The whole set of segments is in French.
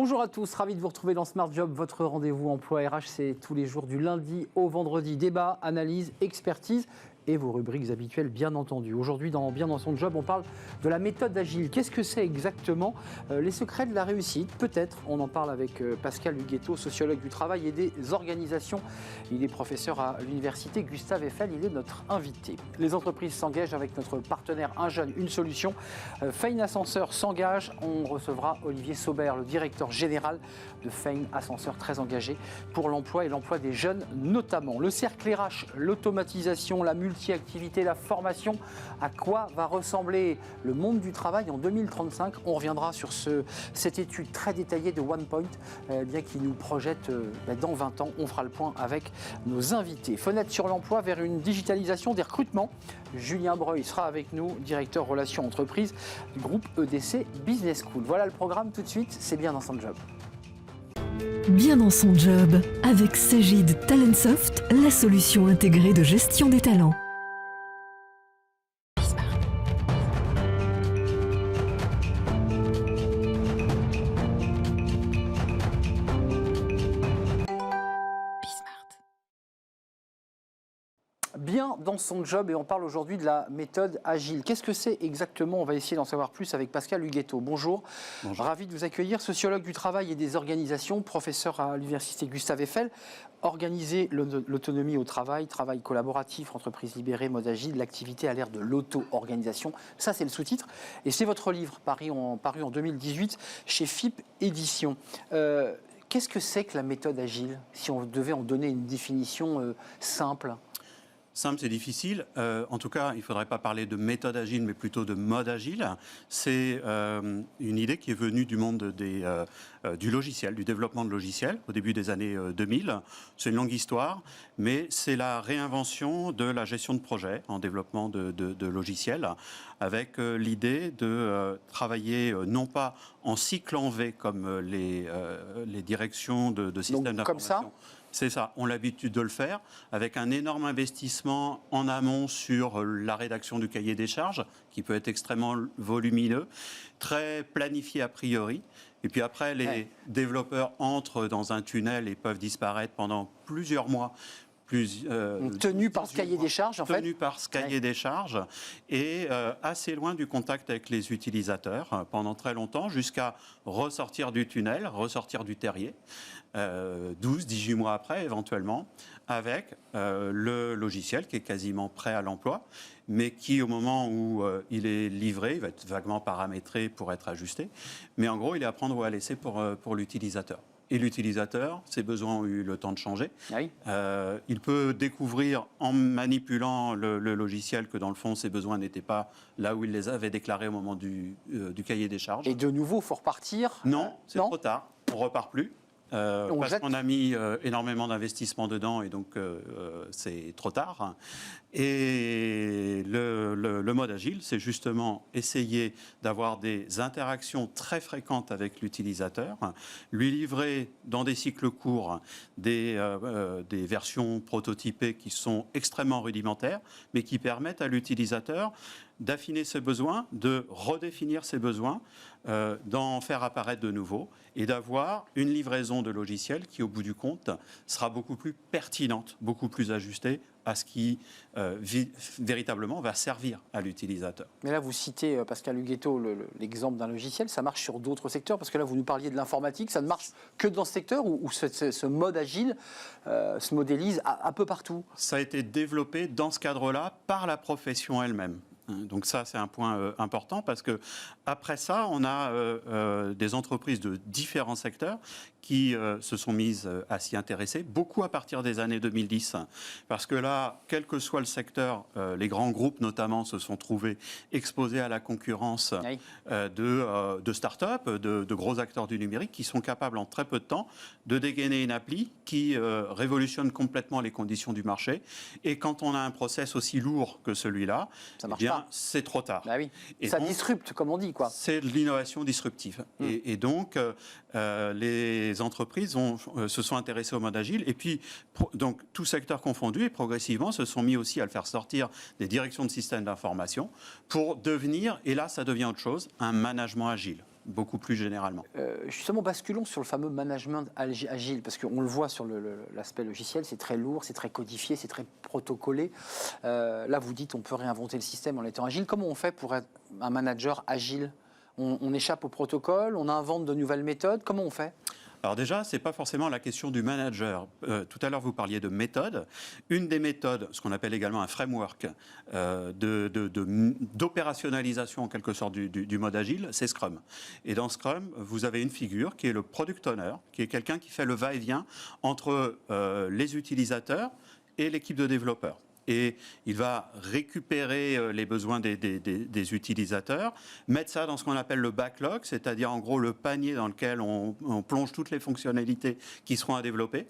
Bonjour à tous, ravi de vous retrouver dans Smart Job, votre rendez-vous emploi RH, c'est tous les jours du lundi au vendredi. Débat, analyse, expertise et vos rubriques habituelles bien entendu. Aujourd'hui dans Bien dans son job, on parle de la méthode agile. Qu'est-ce que c'est exactement? Les secrets de la réussite, peut-être. On en parle avec Pascal Huguetto, sociologue du travail et des organisations. Il est professeur à l'université Gustave Eiffel, il est notre invité. Les entreprises s'engagent avec notre partenaire Un Jeune, Une Solution. Fein Ascenseur s'engage. On recevra Olivier Saubert, le directeur général de Fein Ascenseur, très engagé pour l'emploi et l'emploi des jeunes notamment. Le cercle RH, l'automatisation, la multi-activité, la formation. À quoi va ressembler le monde du travail en 2035? On reviendra sur cette étude très détaillée de OnePoint qui nous projette dans 20 ans. On fera le point avec nos invités. Fenêtre sur l'emploi vers une digitalisation des recrutements. Julien Breuil sera avec nous, directeur relations entreprises du groupe EDC Business School. Voilà le programme tout de suite, c'est Bien dans son job. Bien dans son job, avec Cegid Talentsoft, la solution intégrée de gestion des talents. Bien dans son job et on parle aujourd'hui de la méthode agile. Qu'est-ce que c'est exactement? On va essayer d'en savoir plus avec Pascal Huguetto. Bonjour. Bonjour. Ravi de vous accueillir, sociologue du travail et des organisations, professeur à l'université Gustave Eiffel. Organiser l'autonomie au travail, travail collaboratif, entreprise libérée, mode agile, l'activité à l'ère de l'auto-organisation. Ça, c'est le sous-titre. Et c'est votre livre paru en 2018 chez FIP Éditions. Qu'est-ce que c'est que la méthode agile, si on devait en donner une définition simple? Simple, c'est difficile. En tout cas, il ne faudrait pas parler de méthode agile, mais plutôt de mode agile. C'est une idée qui est venue du monde du logiciel, du développement de logiciels, au début des années 2000. C'est une longue histoire, mais c'est la réinvention de la gestion de projet en développement de logiciels, avec l'idée de travailler non pas en cycle en V, comme les directions de systèmes d'information. Comme ça ? C'est ça, on a l'habitude de le faire, avec un énorme investissement en amont sur la rédaction du cahier des charges, qui peut être extrêmement volumineux, très planifié a priori. Et puis après, les développeurs entrent dans un tunnel et peuvent disparaître pendant plusieurs mois. Tenu par ce cahier des charges, en fait. Tenu par ce cahier des charges et assez loin du contact avec les utilisateurs pendant très longtemps, jusqu'à ressortir du tunnel, ressortir du terrier, 12-18 mois après éventuellement, avec le logiciel qui est quasiment prêt à l'emploi, mais qui au moment où il est livré, il va être vaguement paramétré pour être ajusté, mais en gros il est à prendre ou à laisser pour l'utilisateur. Et l'utilisateur, ses besoins ont eu le temps de changer. Oui. Il peut découvrir en manipulant le logiciel que dans le fond, ses besoins n'étaient pas là où il les avait déclarés au moment du cahier des charges. Et de nouveau, il faut repartir? Non, c'est trop tard. On ne repart plus. Parce qu'on a mis énormément d'investissement dedans et donc c'est trop tard. Et le mode agile, c'est justement essayer d'avoir des interactions très fréquentes avec l'utilisateur, lui livrer dans des cycles courts des versions prototypées qui sont extrêmement rudimentaires, mais qui permettent à l'utilisateur d'affiner ses besoins, de redéfinir ses besoins, d'en faire apparaître de nouveaux et d'avoir une livraison de logiciels qui, au bout du compte, sera beaucoup plus pertinente, beaucoup plus ajustée à ce qui véritablement va servir à l'utilisateur. Mais là, vous citez, Pascal Huguetto, l'exemple d'un logiciel. Ça marche sur d'autres secteurs? Parce que là, vous nous parliez de l'informatique. Ça ne marche que dans ce secteur où ce mode agile se modélise un peu partout? Ça a été développé dans ce cadre-là par la profession elle-même. Donc ça, c'est un point important parce que après ça, on a des entreprises de différents secteurs qui se sont mises à s'y intéresser, beaucoup à partir des années 2010. Parce que là, quel que soit le secteur, les grands groupes notamment se sont trouvés exposés à la concurrence de start-up, de gros acteurs du numérique qui sont capables en très peu de temps de dégainer une appli qui révolutionne complètement les conditions du marché. Et quand on a un process aussi lourd que celui-là, c'est trop tard. Bah oui. Et ça disrupte, comme on dit, quoi. C'est de l'innovation disruptive. Et donc, les entreprises se sont intéressées au mode agile. Et puis, donc, tout secteur confondu, et progressivement, se sont mis aussi à le faire sortir des directions de systèmes d'information pour devenir, et là, ça devient autre chose, un management agile. beaucoup plus généralement. Justement, basculons sur le fameux management agile, parce qu'on le voit sur l'aspect logiciel, c'est très lourd, c'est très codifié, c'est très protocolé. Là, vous dites on peut réinventer le système en étant agile. Comment on fait pour être un manager agile ? On échappe au protocole, on invente de nouvelles méthodes. Comment on fait ? Alors déjà, ce n'est pas forcément la question du manager. Tout à l'heure, vous parliez de méthode. Une des méthodes, ce qu'on appelle également un framework d'opérationnalisation en quelque sorte du mode agile, c'est Scrum. Et dans Scrum, vous avez une figure qui est le product owner, qui est quelqu'un qui fait le va-et-vient entre les utilisateurs et l'équipe de développeurs. Et il va récupérer les besoins des utilisateurs, mettre ça dans ce qu'on appelle le backlog, c'est-à-dire en gros le panier dans lequel on plonge toutes les fonctionnalités qui seront à développer.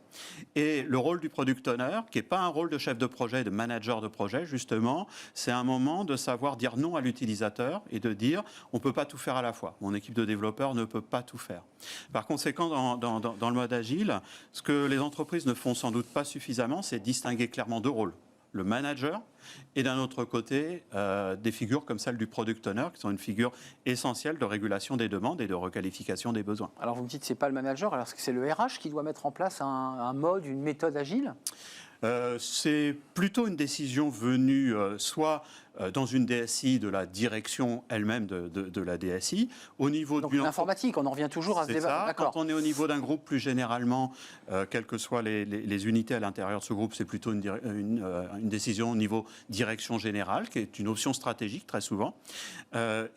Et le rôle du product owner, qui n'est pas un rôle de chef de projet, de manager de projet, justement, c'est un moment de savoir dire non à l'utilisateur et de dire on ne peut pas tout faire à la fois. Mon équipe de développeurs ne peut pas tout faire. Par conséquent, dans le mode agile, ce que les entreprises ne font sans doute pas suffisamment, c'est distinguer clairement deux rôles. Le manager, et d'un autre côté, des figures comme celle du product owner, qui sont une figure essentielle de régulation des demandes et de requalification des besoins. Alors vous me dites que ce n'est pas le manager, alors est-ce que c'est le RH qui doit mettre en place un mode, une méthode agile ? C'est plutôt une décision venue soit dans une DSI de la direction elle-même de la DSI, au niveau donc l'informatique, on en revient toujours à ce débat. Quand on est au niveau d'un groupe, plus généralement, quelles que soient les unités à l'intérieur de ce groupe, c'est plutôt une décision au niveau direction générale, qui est une option stratégique très souvent.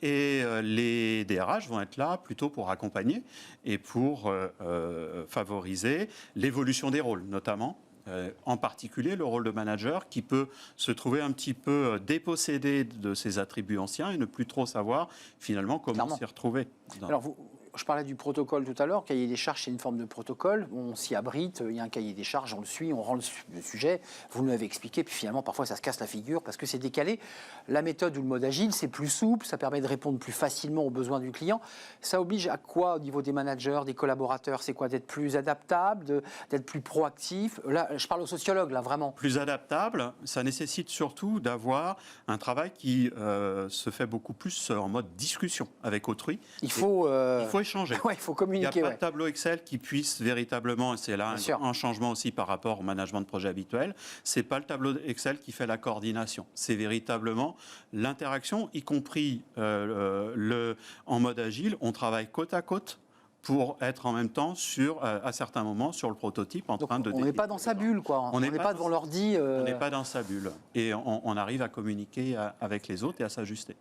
Et les DRH vont être là plutôt pour accompagner et pour favoriser l'évolution des rôles, notamment. En particulier le rôle de manager qui peut se trouver un petit peu dépossédé de ses attributs anciens et ne plus trop savoir finalement comment s'y retrouver. Alors je parlais du protocole tout à l'heure, cahier des charges c'est une forme de protocole, on s'y abrite, il y a un cahier des charges, on le suit, on rend le sujet, vous nous l'avez expliqué, puis finalement parfois ça se casse la figure parce que c'est décalé. La méthode ou le mode agile c'est plus souple, ça permet de répondre plus facilement aux besoins du client. Ça oblige à quoi au niveau des managers, des collaborateurs ? C'est quoi, d'être plus adaptable, d'être plus proactif ? Là je parle aux sociologues là vraiment. Plus adaptable, ça nécessite surtout d'avoir un travail qui se fait beaucoup plus en mode discussion avec autrui. Il faut échanger. Ouais, il faut communiquer. Il n'y a pas de tableau Excel qui puisse véritablement, et c'est là un changement aussi par rapport au management de projet habituel, c'est pas le tableau Excel qui fait la coordination. C'est véritablement l'interaction, y compris en mode agile, on travaille côte à côte pour être en même temps à certains moments sur le prototype en train de... On n'est pas dans sa bulle, quoi. On n'est pas devant l'ordi. On n'est pas dans sa bulle. Et on arrive à communiquer avec les autres et à s'ajuster.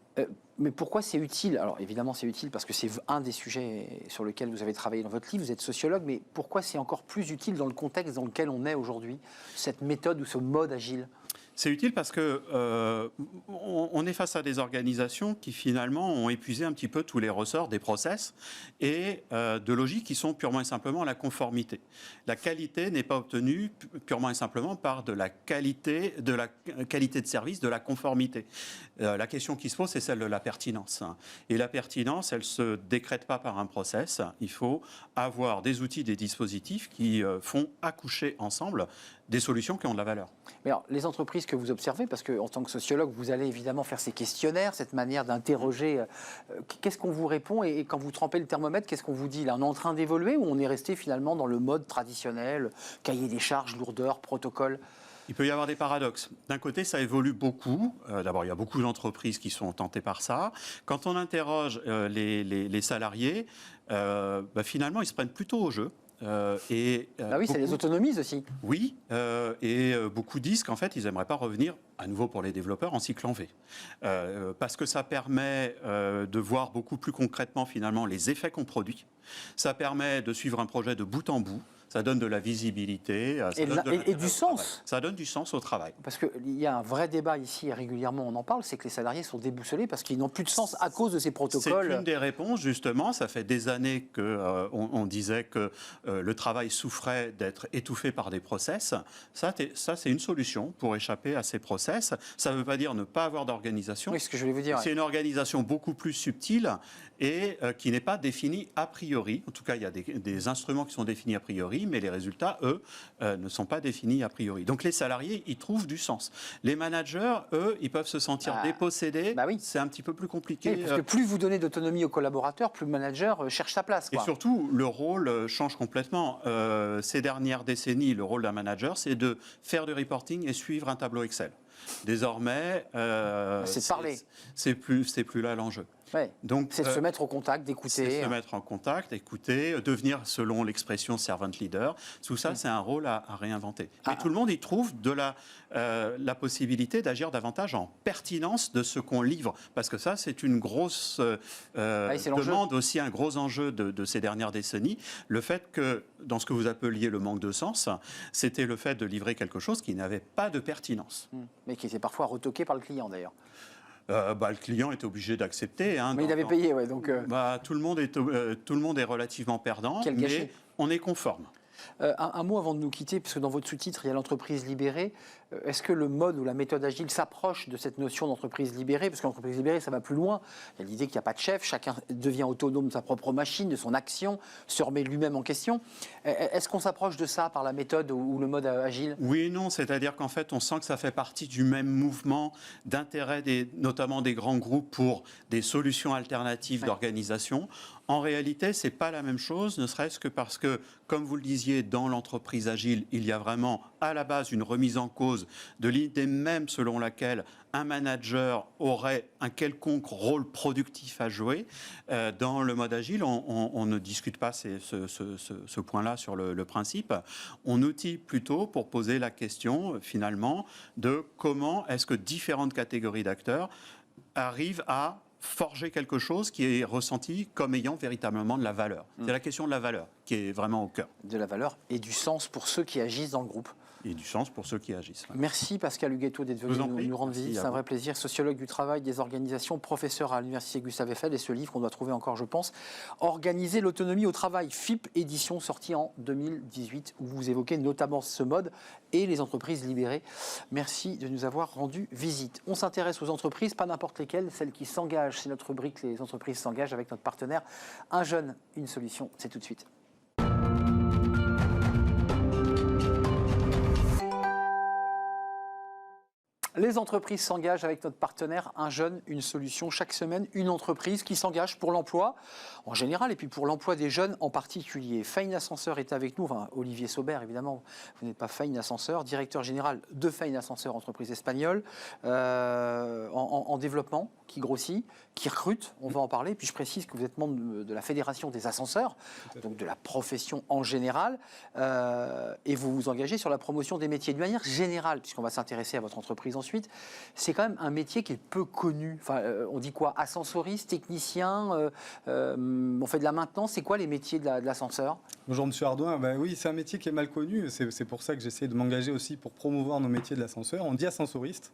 Mais pourquoi c'est utile ? Alors évidemment c'est utile parce que c'est un des sujets sur lesquels vous avez travaillé dans votre livre, vous êtes sociologue, mais pourquoi c'est encore plus utile dans le contexte dans lequel on est aujourd'hui, cette méthode ou ce mode agile ? C'est utile parce que on est face à des organisations qui finalement ont épuisé un petit peu tous les ressorts des process et de logiques qui sont purement et simplement la conformité. La qualité n'est pas obtenue purement et simplement par de la qualité de service, de la conformité. La question qui se pose, c'est celle de la pertinence. Et la pertinence, elle ne se décrète pas par un process. Il faut avoir des outils, des dispositifs qui font accoucher ensemble des solutions qui ont de la valeur. Mais alors, les entreprises que vous observez, parce qu'en tant que sociologue, vous allez évidemment faire ces questionnaires, cette manière d'interroger, qu'est-ce qu'on vous répond et quand vous trempez le thermomètre, qu'est-ce qu'on vous dit là ? On est en train d'évoluer ou on est resté finalement dans le mode traditionnel, cahier des charges, lourdeur, protocole ? Il peut y avoir des paradoxes. D'un côté, ça évolue beaucoup. D'abord, il y a beaucoup d'entreprises qui sont tentées par ça. Quand on interroge les salariés, finalement, ils se prennent plutôt au jeu. Oui, ça les autonomise aussi. Oui, et beaucoup disent qu'en fait, ils n'aimeraient pas revenir, à nouveau pour les développeurs, en cycle en V. Parce que ça permet de voir beaucoup plus concrètement, finalement, les effets qu'on produit. Ça permet de suivre un projet de bout en bout. Ça donne de la visibilité. Et du sens. Ça donne du sens au travail. Parce qu'il y a un vrai débat ici, et régulièrement on en parle, c'est que les salariés sont déboussolés parce qu'ils n'ont plus de sens à cause de ces protocoles. C'est une des réponses, justement. Ça fait des années qu'on disait que le travail souffrait d'être étouffé par des process. Ça c'est une solution pour échapper à ces process. Ça ne veut pas dire ne pas avoir d'organisation. Oui, ce que je voulais vous dire. C'est une organisation beaucoup plus subtile et qui n'est pas définie a priori. En tout cas, il y a des instruments qui sont définis a priori. priori, mais les résultats, eux, ne sont pas définis a priori. Donc les salariés, ils trouvent du sens. Les managers, eux, ils peuvent se sentir dépossédés. Oui. C'est un petit peu plus compliqué. Oui, parce que plus vous donnez d'autonomie aux collaborateurs, plus le manager cherche sa place. Et surtout, le rôle change complètement. Ces dernières décennies, le rôle d'un manager, c'est de faire du reporting et suivre un tableau Excel. Désormais, c'est de parler. C'est plus là l'enjeu. Ouais. Donc, c'est de se mettre au contact, d'écouter. C'est se mettre en contact, écouter, devenir, selon l'expression, servant leader. Tout ça, c'est un rôle à réinventer. Mais tout le monde y trouve de la possibilité d'agir davantage en pertinence de ce qu'on livre. Parce que ça, c'est une grosse demande, aussi un gros enjeu de ces dernières décennies. Le fait que, dans ce que vous appeliez le manque de sens, c'était le fait de livrer quelque chose qui n'avait pas de pertinence. Mais qui était parfois retoqué par le client, d'ailleurs. Le client est obligé d'accepter. Mais il avait payé, donc. Tout le monde est relativement perdant, mais on est conforme. Un mot avant de nous quitter, puisque dans votre sous-titre, il y a l'entreprise libérée. Est-ce que le mode ou la méthode agile s'approche de cette notion d'entreprise libérée? Parce que l'entreprise libérée, ça va plus loin. Il y a l'idée qu'il n'y a pas de chef, chacun devient autonome de sa propre machine, de son action, se remet lui-même en question. Est-ce qu'on s'approche de ça par la méthode ou le mode agile? Oui et non, c'est-à-dire qu'en fait, on sent que ça fait partie du même mouvement d'intérêt, notamment des grands groupes, pour des solutions alternatives d'organisation. En réalité, ce n'est pas la même chose, ne serait-ce que parce que, comme vous le disiez, dans l'entreprise agile, il y a vraiment à la base une remise en cause de l'idée même selon laquelle un manager aurait un quelconque rôle productif à jouer. Dans le mode agile, on ne discute pas ce point-là sur le principe. On outille plutôt pour poser la question, finalement, de comment est-ce que différentes catégories d'acteurs arrivent à forger quelque chose qui est ressenti comme ayant véritablement de la valeur. C'est la question de la valeur qui est vraiment au cœur. De la valeur et du sens pour ceux qui agissent dans le groupe. Et du sens pour ceux qui agissent. Merci Pascal Huguetto d'être venu nous rendre visite. C'est un vrai plaisir. Sociologue du travail, des organisations, professeur à l'Université Gustave Eiffel. Et ce livre qu'on doit trouver encore, je pense, Organiser l'autonomie au travail, FIP édition, sortie en 2018, où vous évoquez notamment ce mode et les entreprises libérées. Merci de nous avoir rendu visite. On s'intéresse aux entreprises, pas n'importe lesquelles, celles qui s'engagent. C'est notre rubrique Les entreprises s'engagent avec notre partenaire Un jeune, une solution. C'est tout de suite. Les entreprises s'engagent avec notre partenaire Un jeune, une solution. Chaque semaine, une entreprise qui s'engage pour l'emploi en général et puis pour l'emploi des jeunes en particulier. Fein Ascenseur est avec nous, enfin Olivier Saubert évidemment, vous n'êtes pas Fein Ascenseur, directeur général de Fein Ascenseur, entreprise espagnole, en développement, qui grossit, qui recrute, on va en parler. Puis je précise que vous êtes membre de la Fédération des ascenseurs, donc de la profession en général, et vous vous engagez sur la promotion des métiers. De manière générale, puisqu'on va s'intéresser à votre entreprise ensuite, c'est quand même un métier qui est peu connu. Enfin, on dit quoi? Ascensoriste, technicien, on fait de la maintenance. C'est quoi les métiers de l'ascenseur? Bonjour Monsieur Ardouin. Ben oui, c'est un métier qui est mal connu. C'est pour ça que j'essaie de m'engager aussi pour promouvoir nos métiers de l'ascenseur. On dit ascensoriste.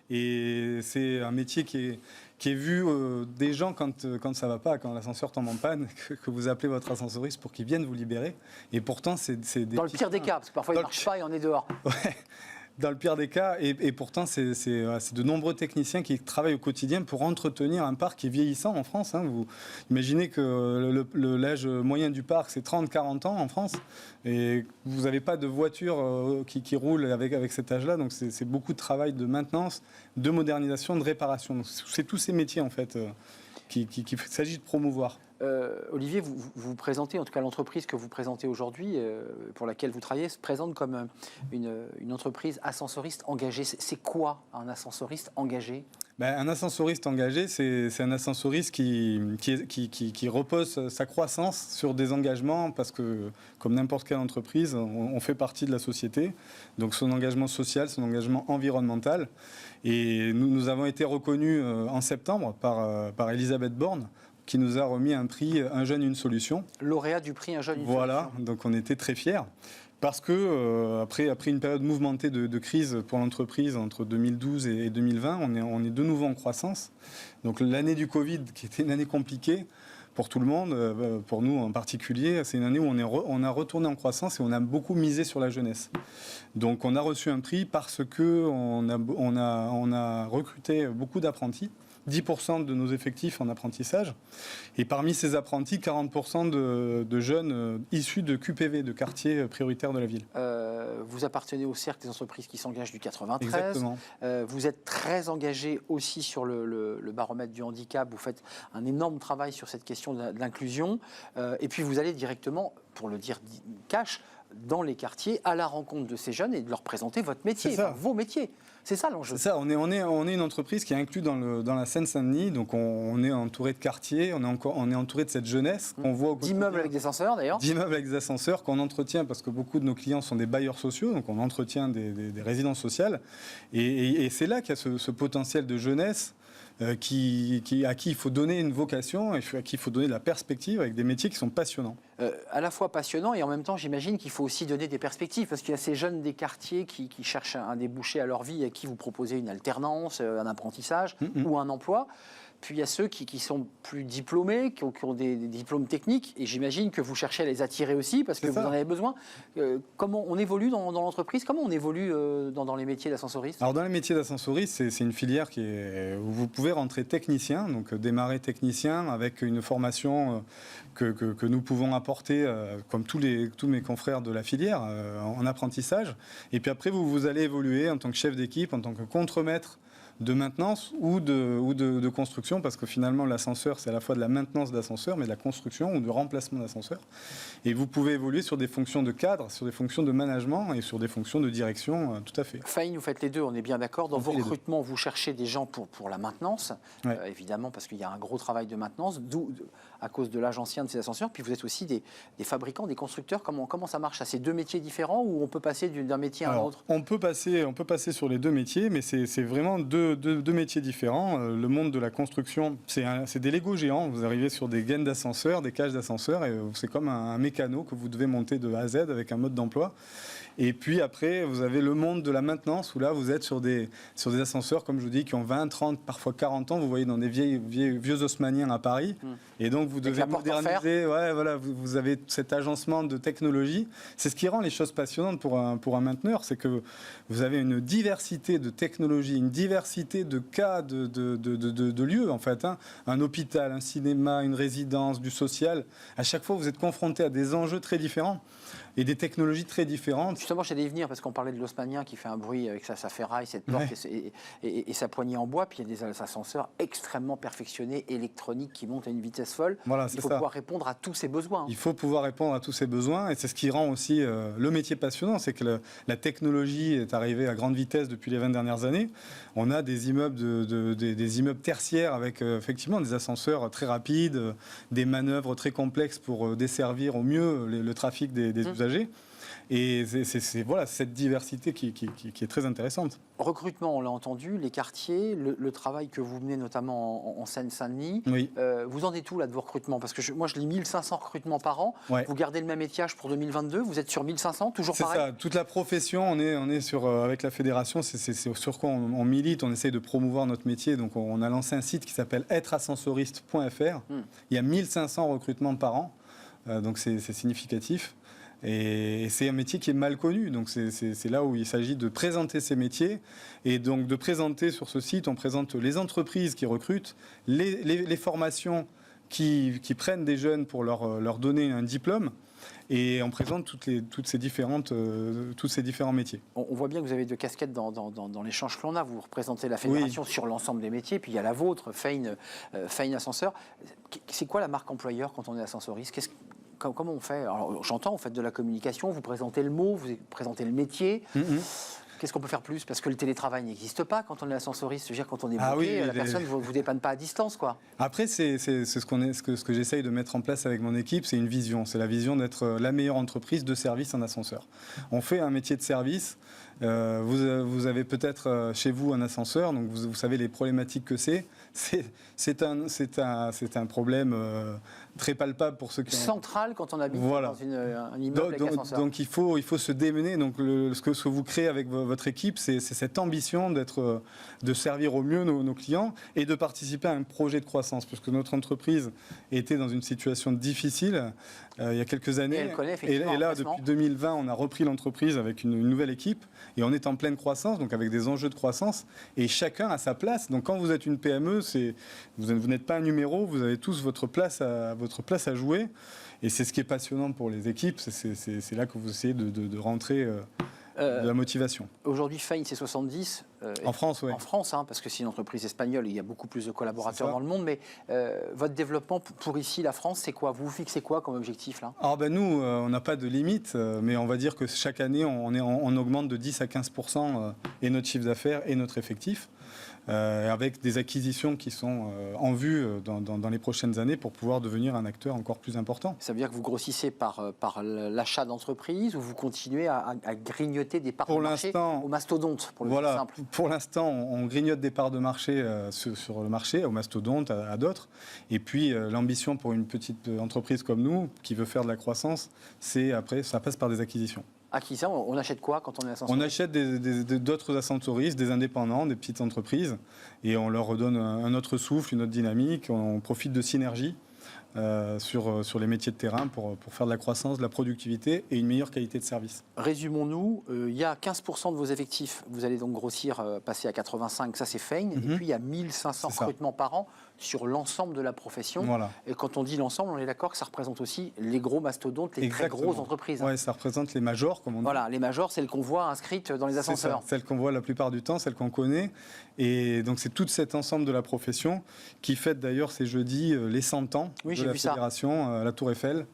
Et c'est un métier qui est vu des gens quand ça ne va pas, quand l'ascenseur tombe en panne, que vous appelez votre ascensoriste pour qu'il vienne vous libérer. Et pourtant, c'est des... Dans le pire des cas, parce que parfois il ne marche pas et on est dehors. Ouais. Dans le pire des cas, et pourtant c'est de nombreux techniciens qui travaillent au quotidien pour entretenir un parc qui est vieillissant en France. Vous imaginez que l'âge moyen du parc, c'est 30-40 ans en France, et vous n'avez pas de voiture qui roule avec cet âge-là, donc c'est beaucoup de travail de maintenance, de modernisation, de réparation. Donc c'est tous ces métiers en fait qu'il s'agit de promouvoir. Olivier, vous présentez, en tout cas l'entreprise que vous présentez aujourd'hui, pour laquelle vous travaillez, se présente comme une entreprise ascensoriste engagée. C'est quoi un ascensoriste engagé? Un ascensoriste engagé, c'est un ascensoriste qui repose sa croissance sur des engagements, parce que, comme n'importe quelle entreprise, on fait partie de la société. Donc son engagement social, son engagement environnemental. Et nous avons été reconnus en septembre par Elisabeth Borne, qui nous a remis un prix Un jeune, une solution. Lauréat du prix Un jeune, une solution. Voilà, donc on était très fiers. Parce que après une période mouvementée de crise pour l'entreprise entre 2012 et 2020, on est de nouveau en croissance. Donc l'année du Covid, qui était une année compliquée, pour tout le monde, pour nous en particulier. C'est une année où on a retourné en croissance et on a beaucoup misé sur la jeunesse. Donc on a reçu un prix parce qu'on a recruté beaucoup d'apprentis. 10% de nos effectifs en apprentissage. Et parmi ces apprentis, 40% de jeunes issus de QPV, de quartiers prioritaires de la ville. Vous appartenez au cercle des entreprises qui s'engagent du 93. Exactement. Vous êtes très engagé aussi sur le baromètre du handicap. Vous faites un énorme travail sur cette question de l'inclusion. Et puis vous allez directement, pour le dire cash, dans les quartiers, à la rencontre de ces jeunes et de leur présenter votre métier, vos métiers. C'est ça l'enjeu. C'est ça, on est une entreprise qui est inclue dans la Seine-Saint-Denis, donc on est entouré de quartiers, on est entouré de cette jeunesse qu'on voit au quotidien. D'immeubles avec des ascenseurs d'ailleurs. D'immeubles avec des ascenseurs qu'on entretient parce que beaucoup de nos clients sont des bailleurs sociaux, donc on entretient des résidences sociales. Et c'est là qu'il y a ce potentiel de jeunesse à qui il faut donner une vocation et à qui il faut donner de la perspective avec des métiers qui sont passionnants. À la fois passionnants et en même temps, j'imagine qu'il faut aussi donner des perspectives parce qu'il y a ces jeunes des quartiers qui cherchent un débouché à leur vie et à qui vous proposez une alternance, un apprentissage ou un emploi. Puis il y a ceux qui sont plus diplômés, qui ont des diplômes techniques, et j'imagine que vous cherchez à les attirer aussi parce que vous en avez besoin. Comment on évolue dans l'entreprise? Comment on évolue dans les métiers d'ascensoriste? Alors dans les métiers d'ascensoriste, c'est une filière où vous pouvez rentrer technicien, donc démarrer technicien avec une formation que nous pouvons apporter, comme tous mes confrères de la filière, en apprentissage. Et puis après, vous allez évoluer en tant que chef d'équipe, en tant que contremaître de maintenance ou de construction, parce que finalement l'ascenseur c'est à la fois de la maintenance d'ascenseur mais de la construction ou de remplacement d'ascenseur, et vous pouvez évoluer sur des fonctions de cadre, sur des fonctions de management et sur des fonctions de direction, tout à fait. Fahine, vous faites les deux, on est bien d'accord. Dans vos recrutements, vous cherchez des gens pour la maintenance, évidemment parce qu'il y a un gros travail de maintenance, d'où à cause de l'âge ancien de ces ascenseurs, puis vous êtes aussi des fabricants, des constructeurs. Comment ça marche? C'est deux métiers différents ou on peut passer d'un métier à un autre? On peut passer sur les deux métiers, mais c'est vraiment deux métiers différents. Le monde de la construction, c'est des Lego géants. Vous arrivez sur des gaines d'ascenseurs, des cages d'ascenseurs, et c'est comme un mécano que vous devez monter de A à Z avec un mode d'emploi. Et puis après, vous avez le monde de la maintenance, où là, vous êtes sur des ascenseurs, comme je vous dis, qui ont 20, 30, parfois 40 ans. Vous voyez dans des vieux haussmanniens à Paris. Et donc, vous devez moderniser. Vous avez cet agencement de technologie. C'est ce qui rend les choses passionnantes pour un mainteneur. C'est que vous avez une diversité de technologies, une diversité de cas de lieux, en fait. Un hôpital, un cinéma, une résidence, du social. À chaque fois, vous êtes confronté à des enjeux très différents et des technologies très différentes. Justement, j'allais y venir parce qu'on parlait de l'haussmannien qui fait un bruit avec sa ferraille, cette porte et sa poignée en bois. Puis il y a des ascenseurs extrêmement perfectionnés, électroniques, qui montent à une vitesse folle. Voilà, il faut pouvoir répondre à tous ces besoins. Il faut pouvoir répondre à tous ces besoins et c'est ce qui rend aussi le métier passionnant. C'est que la technologie est arrivée à grande vitesse depuis les 20 dernières années. On a des immeubles, des immeubles tertiaires avec effectivement des ascenseurs très rapides, des manœuvres très complexes pour desservir au mieux le trafic des usagers. Et c'est cette diversité qui est très intéressante. Recrutement, on l'a entendu, les quartiers, le travail que vous menez notamment en Seine-Saint-Denis. Oui. Vous en êtes où là de vos recrutements? Parce que moi je lis 1500 recrutements par an. Ouais. Vous gardez le même étiage pour 2022. Vous êtes sur 1500, toujours pareil? C'est ça. Toute la profession, on est sur, avec la fédération, c'est sur quoi on milite. On essaye de promouvoir notre métier. Donc on a lancé un site qui s'appelle êtreascensoriste.fr. Il y a 1500 recrutements par an. Donc c'est significatif. Et c'est un métier qui est mal connu, donc c'est là où il s'agit de présenter ces métiers. Et donc de présenter sur ce site, on présente les entreprises qui recrutent, les formations qui prennent des jeunes pour leur donner un diplôme. Et on présente tous ces différents métiers. On voit bien que vous avez deux casquettes dans l'échange que l'on a. Vous représentez la fédération sur l'ensemble des métiers, puis il y a la vôtre, Fahine Ascenseur. C'est quoi la marque employeur quand on est ascensoriste? Comment on fait? Alors, j'entends, vous faites de la communication, vous présentez le mot, vous présentez le métier. Qu'est-ce qu'on peut faire plus? Parce que le télétravail n'existe pas quand on est ascensoriste. Je veux dire, quand on est bloqué, la personne ne vous dépanne pas à distance, quoi. Après, c'est ce que j'essaye de mettre en place avec mon équipe, c'est une vision. C'est la vision d'être la meilleure entreprise de service en ascenseur. On fait un métier de service Vous avez peut-être chez vous un ascenseur, donc vous savez les problématiques que c'est. C'est un problème très palpable pour ceux qui central quand on habite voilà. dans un immeuble avec ascenseur. Donc il faut se démener. Donc ce que vous créez avec votre équipe, c'est cette ambition de servir au mieux nos clients et de participer à un projet de croissance. Parce que notre entreprise était dans une situation difficile il y a quelques années. Et là, depuis 2020, on a repris l'entreprise avec une nouvelle équipe et on est en pleine croissance, donc avec des enjeux de croissance. Et chacun a sa place. Donc quand vous êtes une PME, vous n'êtes pas un numéro, vous avez tous votre place à jouer. Et c'est ce qui est passionnant pour les équipes. C'est là que vous essayez de rentrer de la motivation. Aujourd'hui, Fein, c'est 70. En France, oui. En France, parce que c'est une entreprise espagnole, il y a beaucoup plus de collaborateurs dans le monde. Mais votre développement pour ici, la France, c'est quoi? Vous vous fixez quoi comme objectif là? Alors nous, on n'a pas de limite, mais on va dire que chaque année, on augmente de 10 à 15% et notre chiffre d'affaires et notre effectif. Avec des acquisitions qui sont en vue dans les prochaines années pour pouvoir devenir un acteur encore plus important. Ça veut dire que vous grossissez par l'achat d'entreprises ou vous continuez à grignoter des parts de marché au mastodonte, pour le dire simple? Pour l'instant, on grignote des parts de marché sur le marché, au mastodonte, à d'autres. Et puis, l'ambition pour une petite entreprise comme nous, qui veut faire de la croissance, ça passe par des acquisitions. Acquisition, on achète quoi quand on est ascensoriste? On achète d'autres ascensoristes, des indépendants, des petites entreprises, et on leur redonne un autre souffle, une autre dynamique. On profite de synergies sur les métiers de terrain pour faire de la croissance, de la productivité et une meilleure qualité de service. Résumons-nous, il y a 15% de vos effectifs, vous allez donc grossir, passer à 85, ça c'est Fein, et puis il y a 1500 recrutements par an sur l'ensemble de la profession. Voilà. Et quand on dit l'ensemble, on est d'accord que ça représente aussi les gros mastodontes, les très grosses entreprises. Oui, ça représente les majors, comme on dit. Voilà, les majors, celles qu'on voit inscrites dans les ascenseurs. Celles qu'on voit la plupart du temps, celles qu'on connaît. Et donc c'est tout cet ensemble de la profession qui fête d'ailleurs ces jeudis les 100 ans de la fédération à la Tour Eiffel.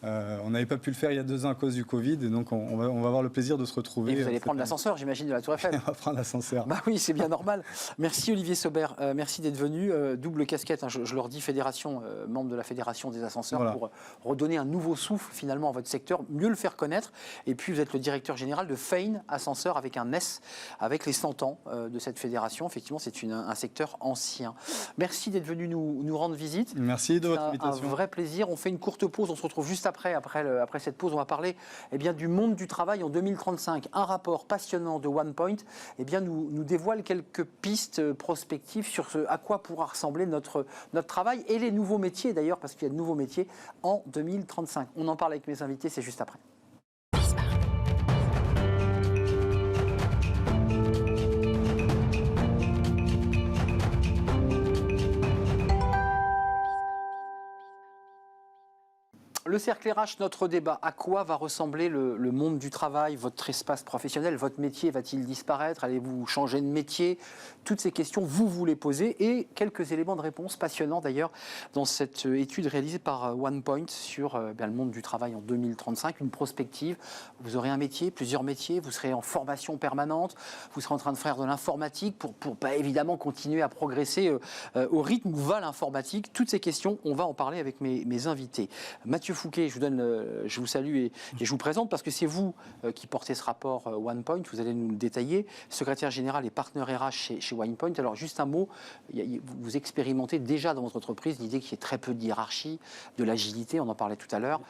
On n'avait pas pu le faire il y a 2 ans à cause du Covid, et donc on va avoir le plaisir de se retrouver. Et vous allez prendre l'ascenseur, j'imagine, de la Tour Eiffel. On va prendre l'ascenseur. Bah oui, c'est bien normal. Merci Olivier Saubert, merci d'être venu. Double casquette, je leur dis fédération, membre de la fédération des ascenseurs, pour redonner un nouveau souffle finalement à votre secteur, mieux le faire connaître. Et puis vous êtes le directeur général de Fein Ascenseur avec un S, avec les 100 ans de cette fédération. Effectivement, c'est un secteur ancien. Merci d'être venu nous rendre visite. Merci de votre invitation. Un vrai plaisir. On fait une courte pause, on se retrouve juste après cette pause, on va parler du monde du travail en 2035. Un rapport passionnant de OnePoint nous dévoile quelques pistes prospectives sur à quoi pourra ressembler notre travail et les nouveaux métiers d'ailleurs, parce qu'il y a de nouveaux métiers en 2035. On en parle avec mes invités, c'est juste après. Le cercle RH, notre débat. À quoi va ressembler le monde du travail, votre espace professionnel, votre métier va-t-il disparaître? Allez-vous changer de métier? Toutes ces questions, vous les posez, et quelques éléments de réponse passionnants d'ailleurs dans cette étude réalisée par OnePoint sur le monde du travail en 2035, une prospective. Vous aurez un métier, plusieurs métiers, vous serez en formation permanente, vous serez en train de faire de l'informatique pour évidemment continuer à progresser au rythme où va l'informatique. Toutes ces questions, on va en parler avec mes invités. Mathieu Fouquet, je vous salue et je vous présente parce que c'est vous qui portez ce rapport OnePoint, vous allez nous le détailler, secrétaire général et partenaire RH chez OnePoint. Alors juste un mot, vous expérimentez déjà dans votre entreprise l'idée qu'il y ait très peu de hiérarchie, de l'agilité, on en parlait tout à l'heure,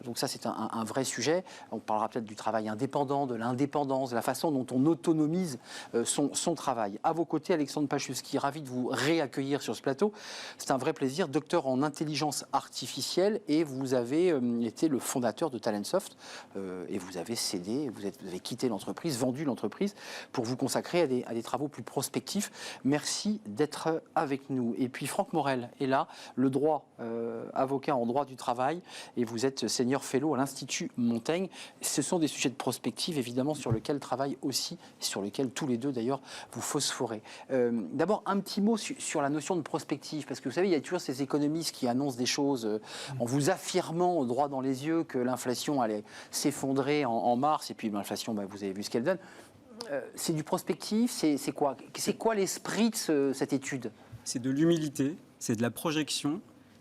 donc ça c'est un vrai sujet. On parlera peut-être du travail indépendant, de l'indépendance, de la façon dont on autonomise son travail. À vos côtés, Alexandre Pachewski, ravi de vous réaccueillir sur ce plateau. C'est un vrai plaisir, docteur en intelligence artificielle, et vous avez été le fondateur de Talentsoft et vous avez cédé, vous avez quitté l'entreprise, vendu l'entreprise pour vous consacrer à des travaux plus prospectifs. Merci d'être avec nous. Et puis Franck Morel est là, le droit, avocat en droit du travail, et vous êtes senior fellow à l'Institut Montaigne. Ce sont des sujets de prospective évidemment sur lesquels travaille aussi, sur lesquels tous les deux d'ailleurs vous phosphorez. D'abord un petit mot sur la notion de prospective, parce que vous savez, il y a toujours ces économistes qui annoncent des choses en vous affirmant droit dans les yeux que l'inflation allait s'effondrer en mars, et puis l'inflation, vous avez vu ce qu'elle donne. C'est du prospectif, c'est quoi l'esprit de cette étude? C'est de l'humilité, c'est de la projection,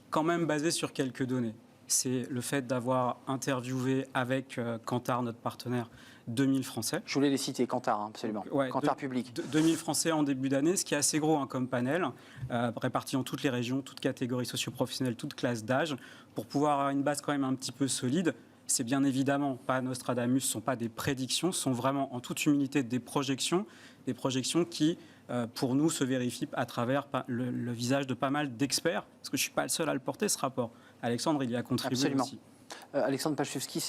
quand même basée sur quelques données. c'est le fait d'avoir interviewé avec Kantar, notre partenaire, 2000 Français. Je voulais les citer, Kantar, absolument. Ouais, Kantar Public. 2000 Français en début d'année, ce qui est assez gros comme panel, réparti dans toutes les régions, toutes catégories socio-professionnelles, toutes classes d'âge, pour pouvoir avoir une base quand même un petit peu solide. C'est bien évidemment pas Nostradamus, ce ne sont pas des prédictions, ce sont vraiment en toute humilité des projections qui, pour nous, se vérifient à travers le visage de pas mal d'experts, parce que je ne suis pas le seul à le porter, ce rapport. Alexandre, il y a contribué Absolument. aussi. Alexandre Pachewski,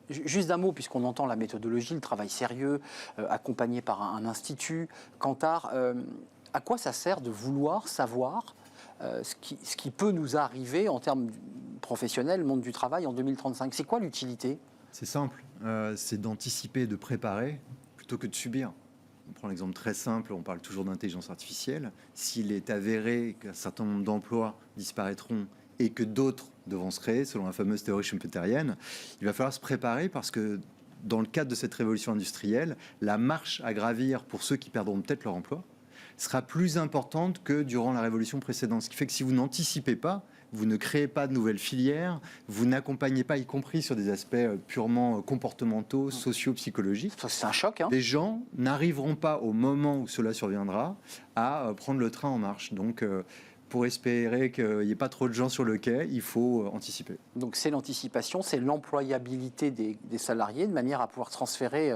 juste d'un mot, puisqu'on entend la méthodologie, le travail sérieux, accompagné par un institut, Kantar. À quoi ça sert de vouloir savoir ce qui peut nous arriver en termes professionnels, monde du travail en 2035 ? C'est quoi l'utilité ? C'est simple, c'est d'anticiper, de préparer, plutôt que de subir. On prend l'exemple très simple, on parle toujours d'intelligence artificielle. S'il est avéré qu'un certain nombre d'emplois disparaîtront et que d'autres devront se créer, selon la fameuse théorie schumpeterienne, il va falloir se préparer parce que dans le cadre de cette révolution industrielle, la marche à gravir pour ceux qui perdront peut-être leur emploi sera plus importante que durant la révolution précédente. Ce qui fait que si vous n'anticipez pas, vous ne créez pas de nouvelles filières, vous n'accompagnez pas, y compris sur des aspects purement comportementaux, sociaux, psychologiques. C'est un choc. Des gens n'arriveront pas au moment où cela surviendra à prendre le train en marche. Donc, pour espérer qu'il n'y ait pas trop de gens sur le quai, il faut anticiper. Donc c'est l'anticipation, c'est l'employabilité des salariés, de manière à pouvoir transférer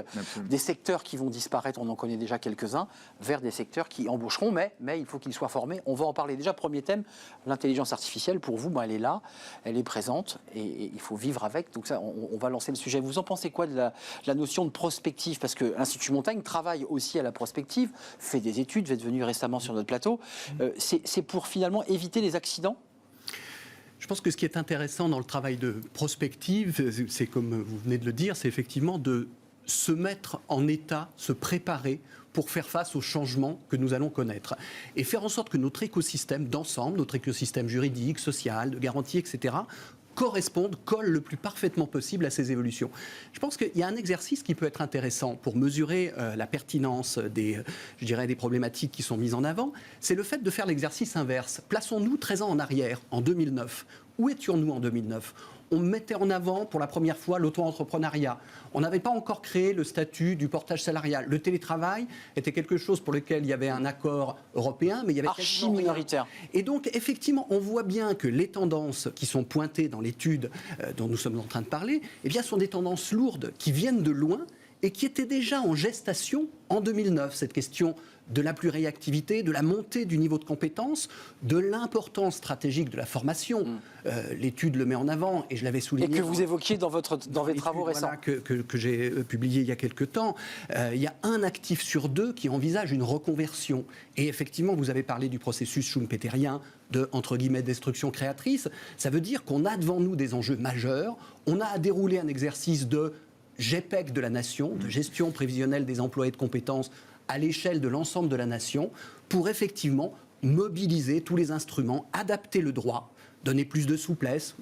des secteurs qui vont disparaître, on en connaît déjà quelques-uns, vers des secteurs qui embaucheront, mais il faut qu'ils soient formés. On va en parler déjà. Premier thème, l'intelligence artificielle, pour vous, elle est là, elle est présente, et il faut vivre avec. Donc ça, on va lancer le sujet. Vous en pensez quoi de la notion de prospective ? Parce que l'Institut Montaigne travaille aussi à la prospective, fait des études, vous êtes venu récemment sur notre plateau. C'est pour finalement éviter les accidents ? Je pense que ce qui est intéressant dans le travail de prospective, c'est comme vous venez de le dire, c'est effectivement de se mettre en état, se préparer pour faire face aux changements que nous allons connaître. Et faire en sorte que notre écosystème d'ensemble, notre écosystème juridique, social, de garantie, etc., colle le plus parfaitement possible à ces évolutions. Je pense qu'il y a un exercice qui peut être intéressant pour mesurer la pertinence des problématiques qui sont mises en avant, c'est le fait de faire l'exercice inverse. Plaçons-nous 13 ans en arrière, en 2009. Où étions-nous en 2009 ? On mettait en avant pour la première fois l'auto-entrepreneuriat. On n'avait pas encore créé le statut du portage salarial. Le télétravail était quelque chose pour lequel il y avait un accord européen, mais il y avait archi minoritaire. Et donc, effectivement, on voit bien que les tendances qui sont pointées dans l'étude dont nous sommes en train de parler, eh bien, sont des tendances lourdes qui viennent de loin et qui étaient déjà en gestation en 2009. Cette question de la pluriactivité, de la montée du niveau de compétences, de l'importance stratégique de la formation. L'étude le met en avant, et je l'avais souligné. Et que vous évoquiez dans vos travaux récents. Voilà, que j'ai publié il y a quelques temps. Il y a un actif sur deux qui envisage une reconversion. Et effectivement, vous avez parlé du processus schumpeterien de, entre guillemets, destruction créatrice. Ça veut dire qu'on a devant nous des enjeux majeurs. On a à dérouler un exercice de GPEC de la nation, de gestion prévisionnelle des emplois et de compétences, à l'échelle de l'ensemble de la nation, pour effectivement mobiliser tous les instruments, adapter le droit, donner plus de souplesse.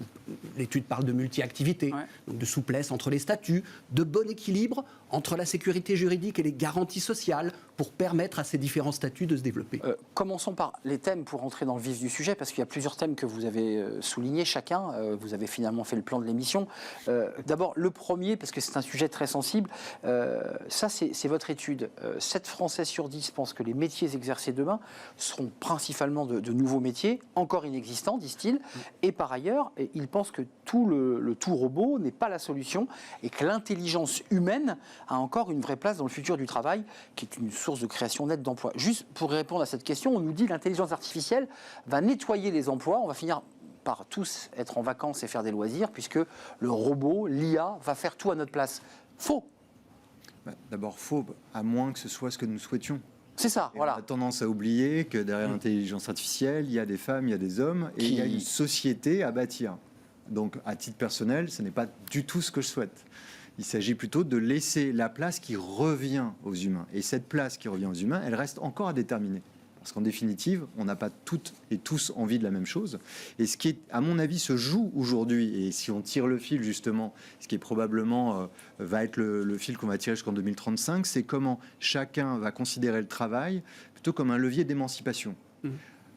L'étude parle de multi-activité, donc de souplesse entre les statuts, de bon équilibre entre la sécurité juridique et les garanties sociales pour permettre à ces différents statuts de se développer. Commençons par les thèmes pour entrer dans le vif du sujet, parce qu'il y a plusieurs thèmes que vous avez soulignés chacun. Vous avez finalement fait le plan de l'émission. D'abord, le premier, parce que c'est un sujet très sensible, ça c'est votre étude. 7 Français sur 10 pensent que les métiers exercés demain seront principalement de nouveaux métiers, encore inexistants, disent-ils. Et par ailleurs, ils pensent que le tout robot n'est pas la solution et que l'intelligence humaine a encore une vraie place dans le futur du travail, qui est une source de création nette d'emplois. Juste pour répondre à cette question, on nous dit que l'intelligence artificielle va nettoyer les emplois, on va finir par tous être en vacances et faire des loisirs, puisque le robot, l'IA, va faire tout à notre place. Faux. D'abord faux, à moins que ce soit ce que nous souhaitions. C'est ça, et voilà. On a tendance à oublier que derrière l'intelligence artificielle, il y a des femmes, il y a des hommes, et il y a une société à bâtir. Donc, à titre personnel, ce n'est pas du tout ce que je souhaite. Il s'agit plutôt de laisser la place qui revient aux humains. Et cette place qui revient aux humains, elle reste encore à déterminer. Parce qu'en définitive, on n'a pas toutes et tous envie de la même chose. Et ce qui, à mon avis, se joue aujourd'hui, et si on tire le fil justement, ce qui est probablement va être le fil qu'on va tirer jusqu'en 2035, c'est comment chacun va considérer le travail plutôt comme un levier d'émancipation.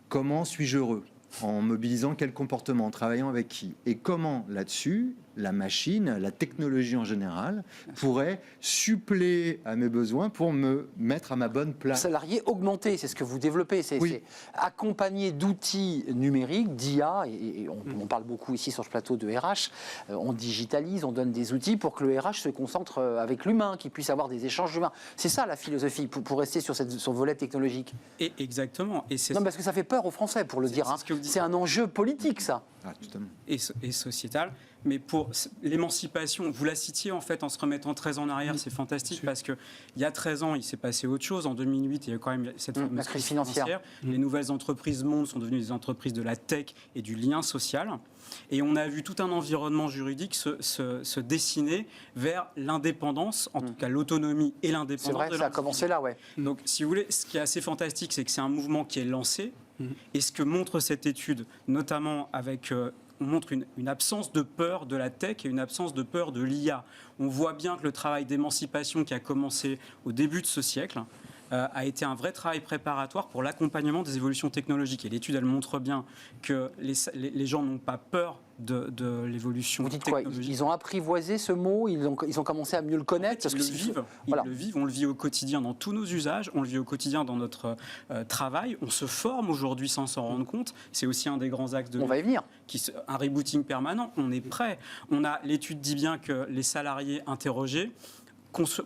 Comment suis-je heureux ? En mobilisant quel comportement? En travaillant avec qui? Et comment, là-dessus, la machine, la technologie en général, pourrait suppléer à mes besoins pour me mettre à ma bonne place? Salariés augmentés, c'est ce que vous développez. C'est accompagné d'outils numériques, d'IA, et on parle beaucoup ici sur ce plateau de RH. On digitalise, on donne des outils pour que le RH se concentre avec l'humain, qu'il puisse avoir des échanges humains. C'est ça la philosophie, pour rester sur ce volet technologique. Et exactement. Et non, parce que ça fait peur aux Français, pour le dire. C'est un enjeu politique, ça. Ah, totalement. Et sociétal. Mais pour l'émancipation, vous la citiez en fait en se remettant 13 ans en arrière, c'est fantastique parce qu'il y a 13 ans, il s'est passé autre chose. En 2008, il y a eu quand même cette fameuse crise financière. Les nouvelles entreprises mondes sont devenues des entreprises de la tech et du lien social. Et on a vu tout un environnement juridique se dessiner vers l'indépendance, en tout cas l'autonomie et l'indépendance. C'est vrai, ça a commencé là, ouais. Donc, si vous voulez, ce qui est assez fantastique, c'est que c'est un mouvement qui est lancé. Et ce que montre cette étude, notamment avec... on montre une absence de peur de la tech et une absence de peur de l'IA. On voit bien que le travail d'émancipation qui a commencé au début de ce siècle a été un vrai travail préparatoire pour l'accompagnement des évolutions technologiques. Et l'étude, elle montre bien que les gens n'ont pas peur de l'évolution technologique. Vous dites quoi? Ils ont apprivoisé ce mot, ils ont commencé à mieux le connaître. En fait, ils le vivent, on le vit au quotidien dans tous nos usages, on le vit au quotidien dans notre travail, on se forme aujourd'hui sans s'en rendre compte. C'est aussi un des grands axes de... On va y venir. Un rebooting permanent, on est prêt. L'étude dit bien que les salariés interrogés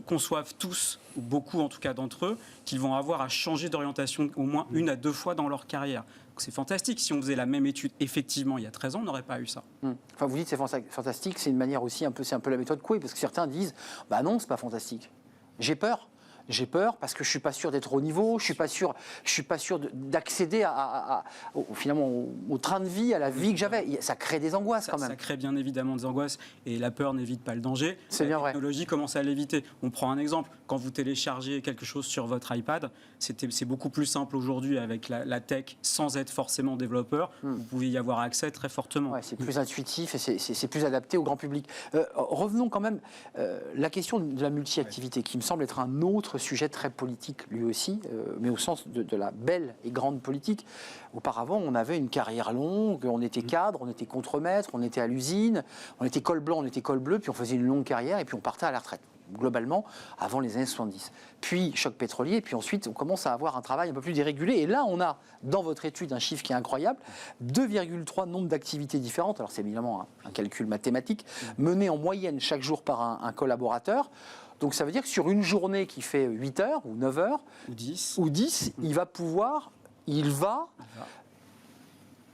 conçoivent tous, ou beaucoup en tout cas d'entre eux, qu'ils vont avoir à changer d'orientation au moins 1 à 2 fois dans leur carrière. C'est fantastique. Si on faisait la même étude effectivement il y a 13 ans, on n'aurait pas eu ça. Enfin, vous dites c'est fantastique, c'est une manière aussi c'est un peu la méthode Coué, parce que certains disent bah non, c'est pas fantastique. J'ai peur. J'ai peur parce que je suis pas sûr d'être au niveau, je suis pas sûr d'accéder finalement au train de vie, à la vie que j'avais. Ça crée des angoisses quand même. Ça crée bien évidemment des angoisses et la peur n'évite pas le danger. C'est bien vrai. La technologie commence à l'éviter. On prend un exemple. Quand vous téléchargez quelque chose sur votre iPad, c'est beaucoup plus simple aujourd'hui avec la tech sans être forcément développeur. Vous pouvez y avoir accès très fortement. Ouais, c'est plus intuitif et c'est plus adapté au grand public. Revenons quand même la question de la multi-activité qui me semble être un autre sujet très politique lui aussi, mais au sens de la belle et grande politique. Auparavant, on avait une carrière longue, on était cadre, on était contremaître, on était à l'usine, on était col blanc, on était col bleu, puis on faisait une longue carrière et puis on partait à la retraite. Globalement, avant les années 70. Puis choc pétrolier, puis ensuite on commence à avoir un travail un peu plus dérégulé. Et là, on a, dans votre étude, un chiffre qui est incroyable, 2,3 nombres d'activités différentes, alors c'est évidemment un calcul mathématique, mené en moyenne chaque jour par un collaborateur. Donc ça veut dire que sur une journée qui fait 8 heures ou 9 heures, ou 10, il va...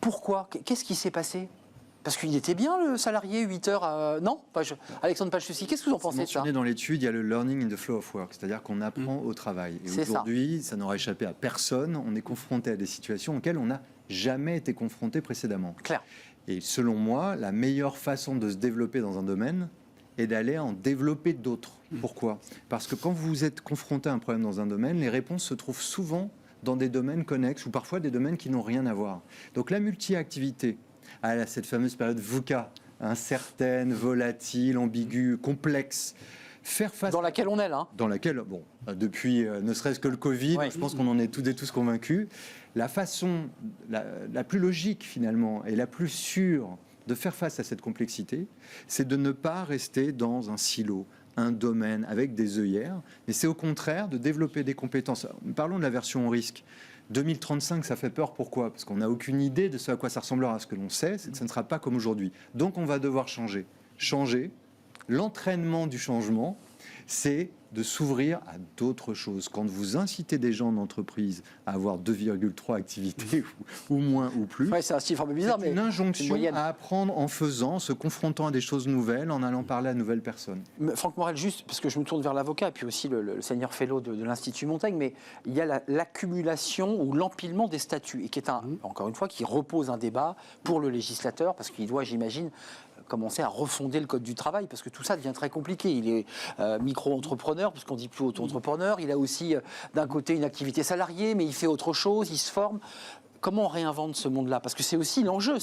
Pourquoi? Qu'est-ce qui s'est passé? Parce qu'il était bien le salarié, 8 heures, non? Alexandre Pachussi, qu'est-ce que vous en pensez de ça? Dans l'étude, il y a le learning in the flow of work, c'est-à-dire qu'on apprend au travail. Et aujourd'hui, ça n'aura échappé à personne, on est confronté à des situations auxquelles on n'a jamais été confronté précédemment. Claire. Et selon moi, la meilleure façon de se développer dans un domaine est d'aller en développer d'autres. Pourquoi? Parce que quand vous êtes confronté à un problème dans un domaine, les réponses se trouvent souvent dans des domaines connexes ou parfois des domaines qui n'ont rien à voir. Donc la multi-activité, cette fameuse période VUCA, incertaine, volatile, ambiguë, complexe, faire face... Dans laquelle on est là. Dans laquelle, depuis ne serait-ce que le Covid, je pense qu'on en est toutes et tous convaincus, la façon la plus logique finalement et la plus sûre de faire face à cette complexité, c'est de ne pas rester dans un silo, un domaine avec des œillères, mais c'est au contraire de développer des compétences. Parlons de la version au risque. 2035, ça fait peur. Pourquoi? Parce qu'on n'a aucune idée de ce à quoi ça ressemblera. Ce que l'on sait, c'est que ça ne sera pas comme aujourd'hui. Donc on va devoir changer. Changer, l'entraînement du changement, c'est de s'ouvrir à d'autres choses. Quand vous incitez des gens en entreprise à avoir 2,3 activités ou moins ou plus, c'est un chiffre un peu bizarre, mais une injonction à apprendre en faisant, se confrontant à des choses nouvelles, en allant parler à de nouvelles personnes. Franck Morel, juste parce que je me tourne vers l'avocat et puis aussi le senior fellow de l'Institut Montaigne, mais il y a l'accumulation ou l'empilement des statuts et qui est encore une fois qui repose un débat pour le législateur parce qu'il doit, j'imagine, commencer à refonder le code du travail parce que tout ça devient très compliqué. Il est micro-entrepreneur parce qu'on dit plus auto-entrepreneur. Il a aussi d'un côté une activité salariée, mais il fait autre chose, il se forme. Comment on réinvente ce monde-là? Parce que c'est aussi l'enjeu.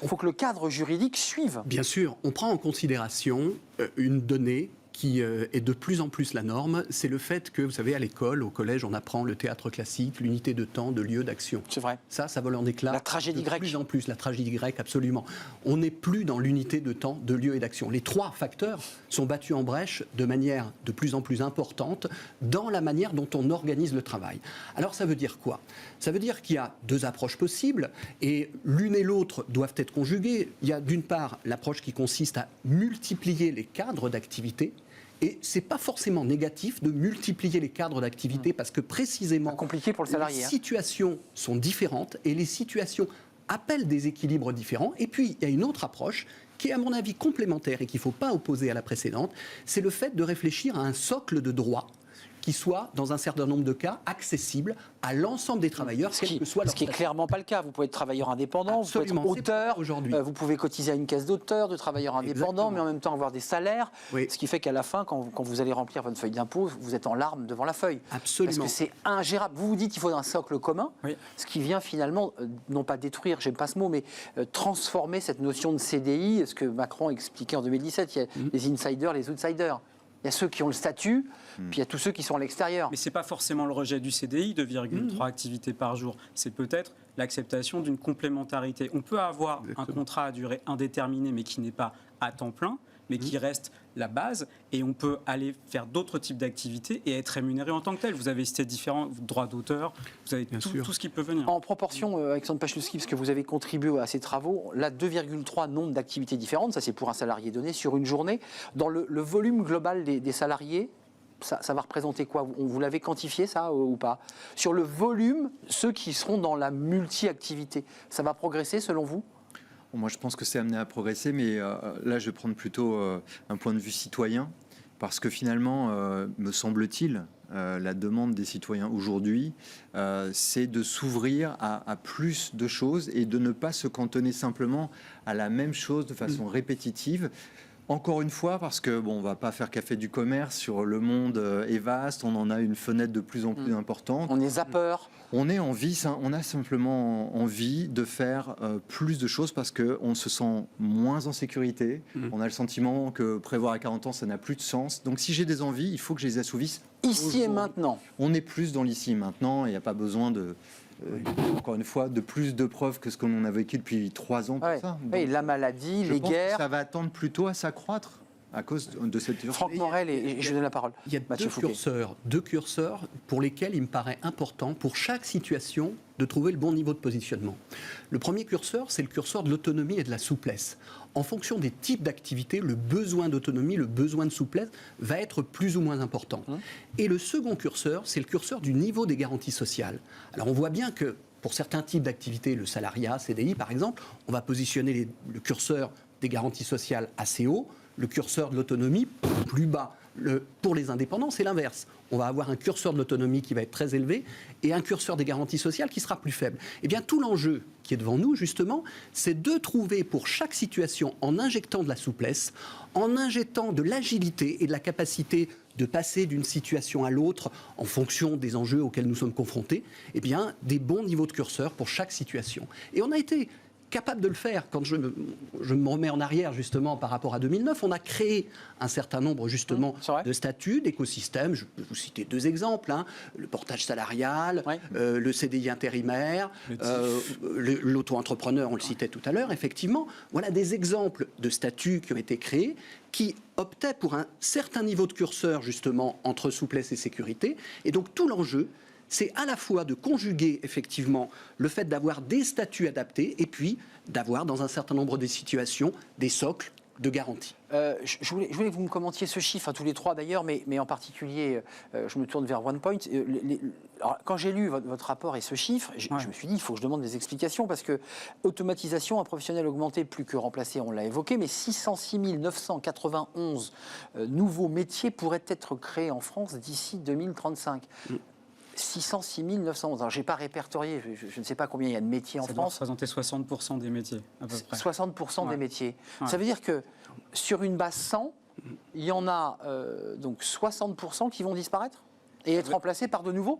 Il faut que le cadre juridique suive. Bien sûr, on prend en considération une donnée qui est de plus en plus la norme, c'est le fait que, vous savez, à l'école, au collège, on apprend le théâtre classique, l'unité de temps, de lieu, d'action. C'est vrai. Ça vole en éclat. La tragédie grecque. De plus en plus, la tragédie grecque, absolument. On n'est plus dans l'unité de temps, de lieu et d'action. Les 3 facteurs sont battus en brèche de manière de plus en plus importante dans la manière dont on organise le travail. Alors ça veut dire quoi? Ça veut dire qu'il y a 2 approches possibles et l'une et l'autre doivent être conjuguées. Il y a d'une part l'approche qui consiste à multiplier les cadres d'activité. Et ce n'est pas forcément négatif de multiplier les cadres d'activité parce que précisément, compliqué pour le salarié, les situations sont différentes et les situations appellent des équilibres différents. Et puis, il y a une autre approche qui est à mon avis complémentaire et qu'il ne faut pas opposer à la précédente, c'est le fait de réfléchir à un socle de droits qui soit, dans un certain nombre de cas, accessible à l'ensemble des travailleurs, quel que soit leur Ce qui n'est clairement pas le cas. Vous pouvez être travailleur indépendant, Absolument. vous pouvez être auteur, aujourd'hui. vous pouvez cotiser à une caisse d'auteur, de travailleur indépendant, Exactement. mais en même temps avoir des salaires. Oui. Ce qui fait qu'à la fin, quand vous allez remplir votre feuille d'impôt, vous êtes en larmes devant la feuille. Absolument. Parce que c'est ingérable. Vous vous dites qu'il faut un socle commun, Oui. ce qui vient finalement, non pas détruire, j'aime pas ce mot, mais transformer cette notion de CDI, ce que Macron expliquait en 2017. Il y a les insiders, les outsiders. Il y a ceux qui ont le statut, puis il y a tous ceux qui sont à l'extérieur. Mais ce n'est pas forcément le rejet du CDI, 2,3 activités par jour. C'est peut-être l'acceptation d'une complémentarité. On peut avoir un contrat à durée indéterminée, mais qui n'est pas à temps plein, mais qui reste la base, et on peut aller faire d'autres types d'activités et être rémunéré en tant que tel. Vous avez cité différents droits d'auteur, vous avez tout ce qui peut venir. En proportion, Alexandre Pachlowski, parce que vous avez contribué à ces travaux, là, 2,3 nombres d'activités différentes, ça c'est pour un salarié donné sur une journée. Dans le volume global des salariés, ça va représenter quoi? Vous l'avez quantifié, ça, ou pas? Sur le volume, ceux qui seront dans la multi-activité, ça va progresser selon vous? Moi, je pense que c'est amené à progresser, mais là, je vais prendre plutôt un point de vue citoyen, parce que finalement, me semble-t-il, la demande des citoyens aujourd'hui, c'est de s'ouvrir à plus de choses et de ne pas se cantonner simplement à la même chose de façon répétitive. Encore une fois, parce que on va pas faire café du commerce, sur le monde est vaste, on en a une fenêtre de plus en plus importante. On est zappeur. On a simplement envie de faire plus de choses parce qu'on se sent moins en sécurité. On a le sentiment que prévoir à 40 ans, ça n'a plus de sens. Donc si j'ai des envies, il faut que je les assouvisse. Ici et maintenant. On est plus dans l'ici et maintenant. Il n'y a pas besoin de... encore une fois, de plus de preuves que ce qu'on a vécu depuis 3 ans. Pour ça. Oui, la maladie, les guerres. Ça va tendre plutôt à s'accroître à cause de cette urgence. Franck Morel, et je donne la parole. Il y a deux curseurs pour lesquels il me paraît important, pour chaque situation, de trouver le bon niveau de positionnement. Le premier curseur, c'est le curseur de l'autonomie et de la souplesse. En fonction des types d'activités, le besoin d'autonomie, le besoin de souplesse va être plus ou moins important. Et le second curseur, c'est le curseur du niveau des garanties sociales. Alors on voit bien que pour certains types d'activités, le salariat, CDI par exemple, on va positionner le curseur des garanties sociales assez haut, le curseur de l'autonomie plus bas. Pour les indépendants, c'est l'inverse. On va avoir un curseur de l'autonomie qui va être très élevé et un curseur des garanties sociales qui sera plus faible. Eh bien, tout l'enjeu qui est devant nous, justement, c'est de trouver pour chaque situation, en injectant de la souplesse, en injectant de l'agilité et de la capacité de passer d'une situation à l'autre en fonction des enjeux auxquels nous sommes confrontés, eh bien, des bons niveaux de curseur pour chaque situation. Et on a été capable de le faire. Quand je me remets en arrière, justement, par rapport à 2009, on a créé un certain nombre, justement, de statuts, d'écosystèmes. Je peux vous citer 2 exemples. Le portage salarial, le CDI intérimaire, l'auto-entrepreneur, on le citait tout à l'heure, effectivement. Voilà des exemples de statuts qui ont été créés, qui optaient pour un certain niveau de curseur, justement, entre souplesse et sécurité. Et donc, tout l'enjeu, c'est à la fois de conjuguer effectivement le fait d'avoir des statuts adaptés et puis d'avoir dans un certain nombre de situations des socles de garantie. Je voulais que vous me commentiez ce chiffre, tous les 3 d'ailleurs, mais en particulier, je me tourne vers OnePoint. Alors, quand j'ai lu votre rapport et ce chiffre, je me suis dit, il faut que je demande des explications, parce que automatisation, un professionnel augmenté, plus que remplacé, on l'a évoqué, mais 606 991 nouveaux métiers pourraient être créés en France d'ici 2035. 606 911. Alors, je n'ai pas répertorié, je ne sais pas combien il y a de métiers en France. Ça doit représenter 60% des métiers, à peu près. 60% des métiers. Ça veut dire que sur une base 100, il y en a donc 60% qui vont disparaître et être remplacés par de nouveaux?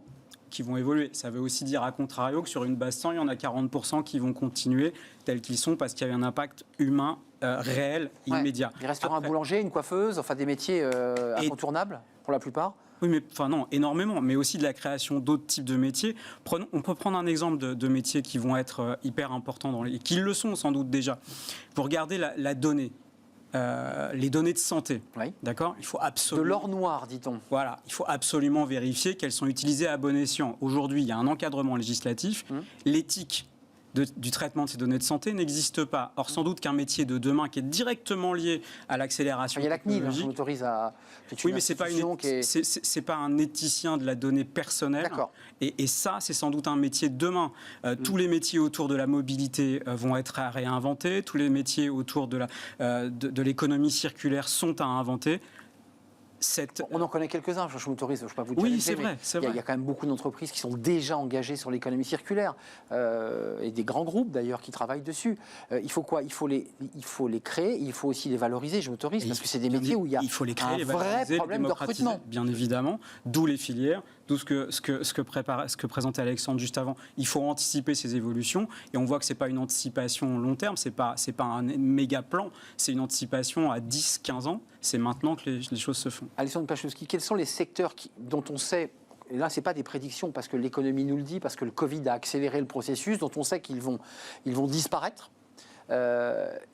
qui vont évoluer. Ça veut aussi dire, à contrario, que sur une base 100, il y en a 40% qui vont continuer tels qu'ils sont parce qu'il y a eu un impact humain réel, immédiat. Il restera un boulanger, une coiffeuse, enfin des métiers incontournables pour la plupart. Oui, mais enfin non, énormément, mais aussi de la création d'autres types de métiers. On peut prendre un exemple de métiers qui vont être hyper importants, et qui le sont sans doute déjà. Vous regardez la donnée. Les données de santé, d'accord ? Il faut absolument... De l'or noir, dit-on. Voilà, il faut absolument vérifier qu'elles sont utilisées à bon escient. Aujourd'hui, il y a un encadrement législatif. L'éthique du traitement de ces données de santé n'existe pas. Or, sans doute qu'un métier de demain qui est directement lié à l'accélération technologique... Il y a la CNIL, qui m'autorise à... Oui, mais c'est pas un éthicien de la donnée personnelle. Et ça, c'est sans doute un métier de demain. Tous les métiers autour de la mobilité vont être à réinventer. Tous les métiers autour de l'économie circulaire sont à inventer. On en connaît quelques-uns, je m'autorise, je ne vais pas vous challenger. Oui, c'est vrai. Il y a quand même beaucoup d'entreprises qui sont déjà engagées sur l'économie circulaire, et des grands groupes d'ailleurs qui travaillent dessus. Il faut quoi ? Il faut les créer, il faut aussi les valoriser, je m'autorise, parce que c'est des métiers où il y a un vrai problème de recrutement. Bien évidemment, d'où les filières, d'où ce que présentait Alexandre juste avant. Il faut anticiper ces évolutions, et on voit que ce n'est pas une anticipation long terme, ce n'est pas un méga plan, c'est une anticipation à 10-15 ans. C'est maintenant que les choses se font. Alexandre Pachowski, quels sont les secteurs dont on sait, et là ce n'est pas des prédictions parce que l'économie nous le dit, parce que le Covid a accéléré le processus, dont on sait qu'ils vont disparaître,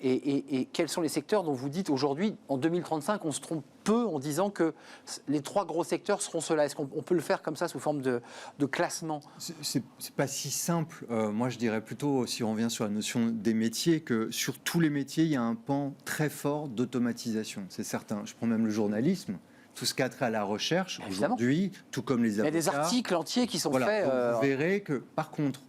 et quels sont les secteurs dont vous dites aujourd'hui, en 2035, on se trompe peu en disant que les 3 gros secteurs seront ceux-là. Est-ce qu'on peut le faire comme ça sous forme de classement ? C'est pas si simple. Moi, je dirais plutôt, si on revient sur la notion des métiers, que sur tous les métiers, il y a un pan très fort d'automatisation. C'est certain. Je prends même le journalisme. Tout ce qui a trait à la recherche, aujourd'hui, tout comme les avocats. Il y a des articles entiers qui sont faits. Vous verrez que, par contre,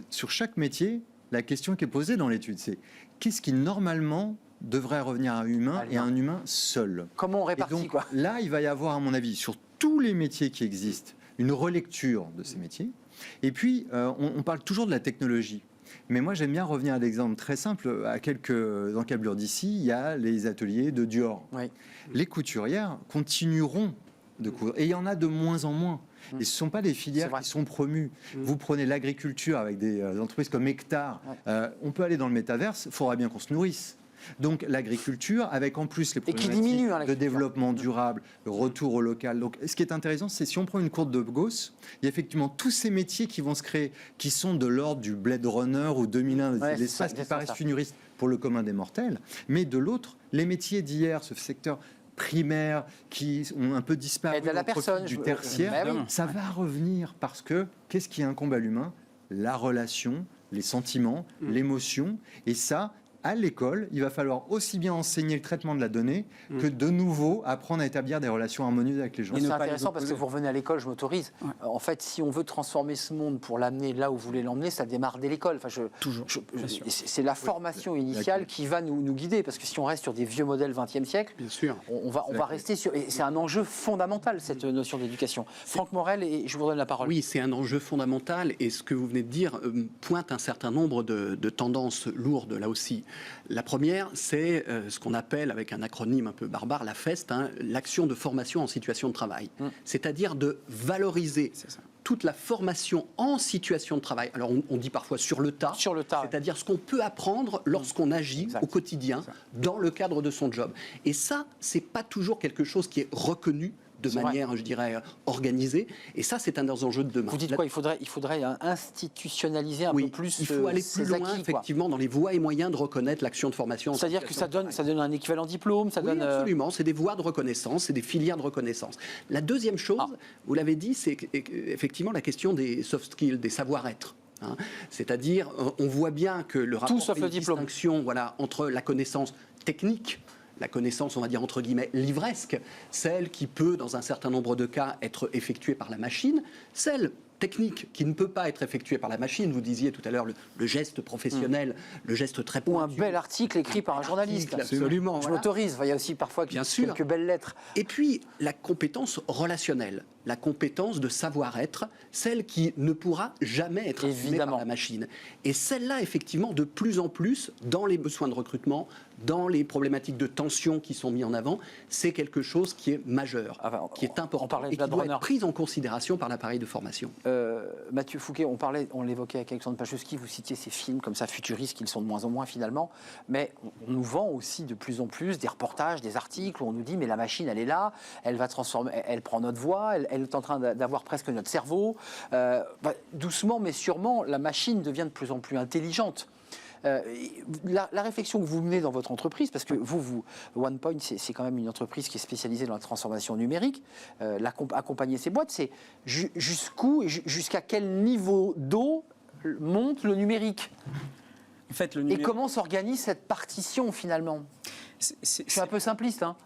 sur chaque métier, la question qui est posée dans l'étude, c'est qu'est-ce qui, normalement, devrait revenir à un humain et à un humain seul ? Comment on répartit, donc, là, il va y avoir, à mon avis, sur tous les métiers qui existent, une relecture de ces métiers. Et puis, on parle toujours de la technologie. Mais moi, j'aime bien revenir à l'exemple très simple. À quelques encablures d'ici, il y a les ateliers de Dior. Les couturières continueront de coudre. Et il y en a de moins en moins. Et ce ne sont pas des filières qui sont promues. Vous prenez l'agriculture avec des entreprises comme Hectare. On peut aller dans le métaverse, il faudra bien qu'on se nourrisse. Donc l'agriculture, avec en plus les problématiques de développement durable, le retour au local. Donc ce qui est intéressant, c'est si on prend une courbe de Gauss, il y a effectivement tous ces métiers qui vont se créer, qui sont de l'ordre du Blade Runner ou 2001, l'espace qui paraissent futuristes pour le commun des mortels. Mais de l'autre, les métiers d'hier, ce secteur primaires qui ont un peu disparu au profit du tertiaire, ça va revenir parce que qu'est-ce qui incombe à l'humain ? La relation, les sentiments, l'émotion, et ça, à l'école, il va falloir aussi bien enseigner le traitement de la donnée que de nouveau apprendre à établir des relations harmonieuses avec les gens. C'est intéressant parce que vous revenez à l'école, je m'autorise. En fait, si on veut transformer ce monde pour l'amener là où vous voulez l'emmener, ça démarre dès l'école. Enfin, c'est la formation initiale qui va nous guider, parce que si on reste sur des vieux modèles 20e siècle, on va rester sur... Et c'est un enjeu fondamental, cette notion d'éducation. Franck Morel, et je vous redonne la parole. Oui, c'est un enjeu fondamental, et ce que vous venez de dire pointe un certain nombre de tendances lourdes, là aussi. La première, c'est ce qu'on appelle, avec un acronyme un peu barbare, la FEST, l'action de formation en situation de travail. C'est-à-dire de valoriser toute la formation en situation de travail. Alors on dit parfois sur le tas, c'est-à-dire ce qu'on peut apprendre lorsqu'on agit au quotidien dans le cadre de son job. Et ça, c'est pas toujours quelque chose qui est reconnu de manière, je dirais, organisée. Et ça, c'est un des enjeux de demain. Vous dites quoi ? Il faudrait institutionnaliser un peu plus. Il faut aller plus loin, effectivement, dans les voies et moyens de reconnaître l'action de formation. C'est-à-dire que ça donne un équivalent diplôme, absolument. C'est des voies de reconnaissance, c'est des filières de reconnaissance. La deuxième chose, vous l'avez dit, c'est effectivement la question des soft skills, des savoir-être. C'est-à-dire, on voit bien que le rapport fait une distinction entre la connaissance technique, la connaissance, on va dire entre guillemets, livresque, celle qui peut, dans un certain nombre de cas, être effectuée par la machine, celle technique qui ne peut pas être effectuée par la machine. Vous disiez tout à l'heure le geste professionnel, le geste très pointu. Ou un bel article écrit par un journaliste. Absolument. Je m'autorise. Il y a aussi parfois quelques belles lettres. Et puis, la compétence relationnelle. la compétence de savoir-être, celle qui ne pourra jamais être assumée par la machine. Et celle-là, effectivement, de plus en plus, dans les besoins de recrutement, dans les problématiques de tension qui sont mises en avant, c'est quelque chose qui est majeur, qui est important et qui doit être pris en considération par l'appareil de formation. Mathieu Fouquet, on l'évoquait avec Alexandre Pachowski, vous citiez ces films comme ça futuristes, qui sont de moins en moins finalement, mais on nous vend aussi de plus en plus des reportages, des articles où on nous dit mais la machine elle est là, elle va transformer, elle prend notre voix, elle est en train d'avoir presque notre cerveau. Doucement mais sûrement, la machine devient de plus en plus intelligente. La réflexion que vous menez dans votre entreprise, parce que vous OnePoint, c'est quand même une entreprise qui est spécialisée dans la transformation numérique, accompagner ces boîtes, c'est jusqu'où et jusqu'à quel niveau d'eau monte le numérique, en fait, et comment s'organise cette partition finalement. Je suis un peu simpliste, hein.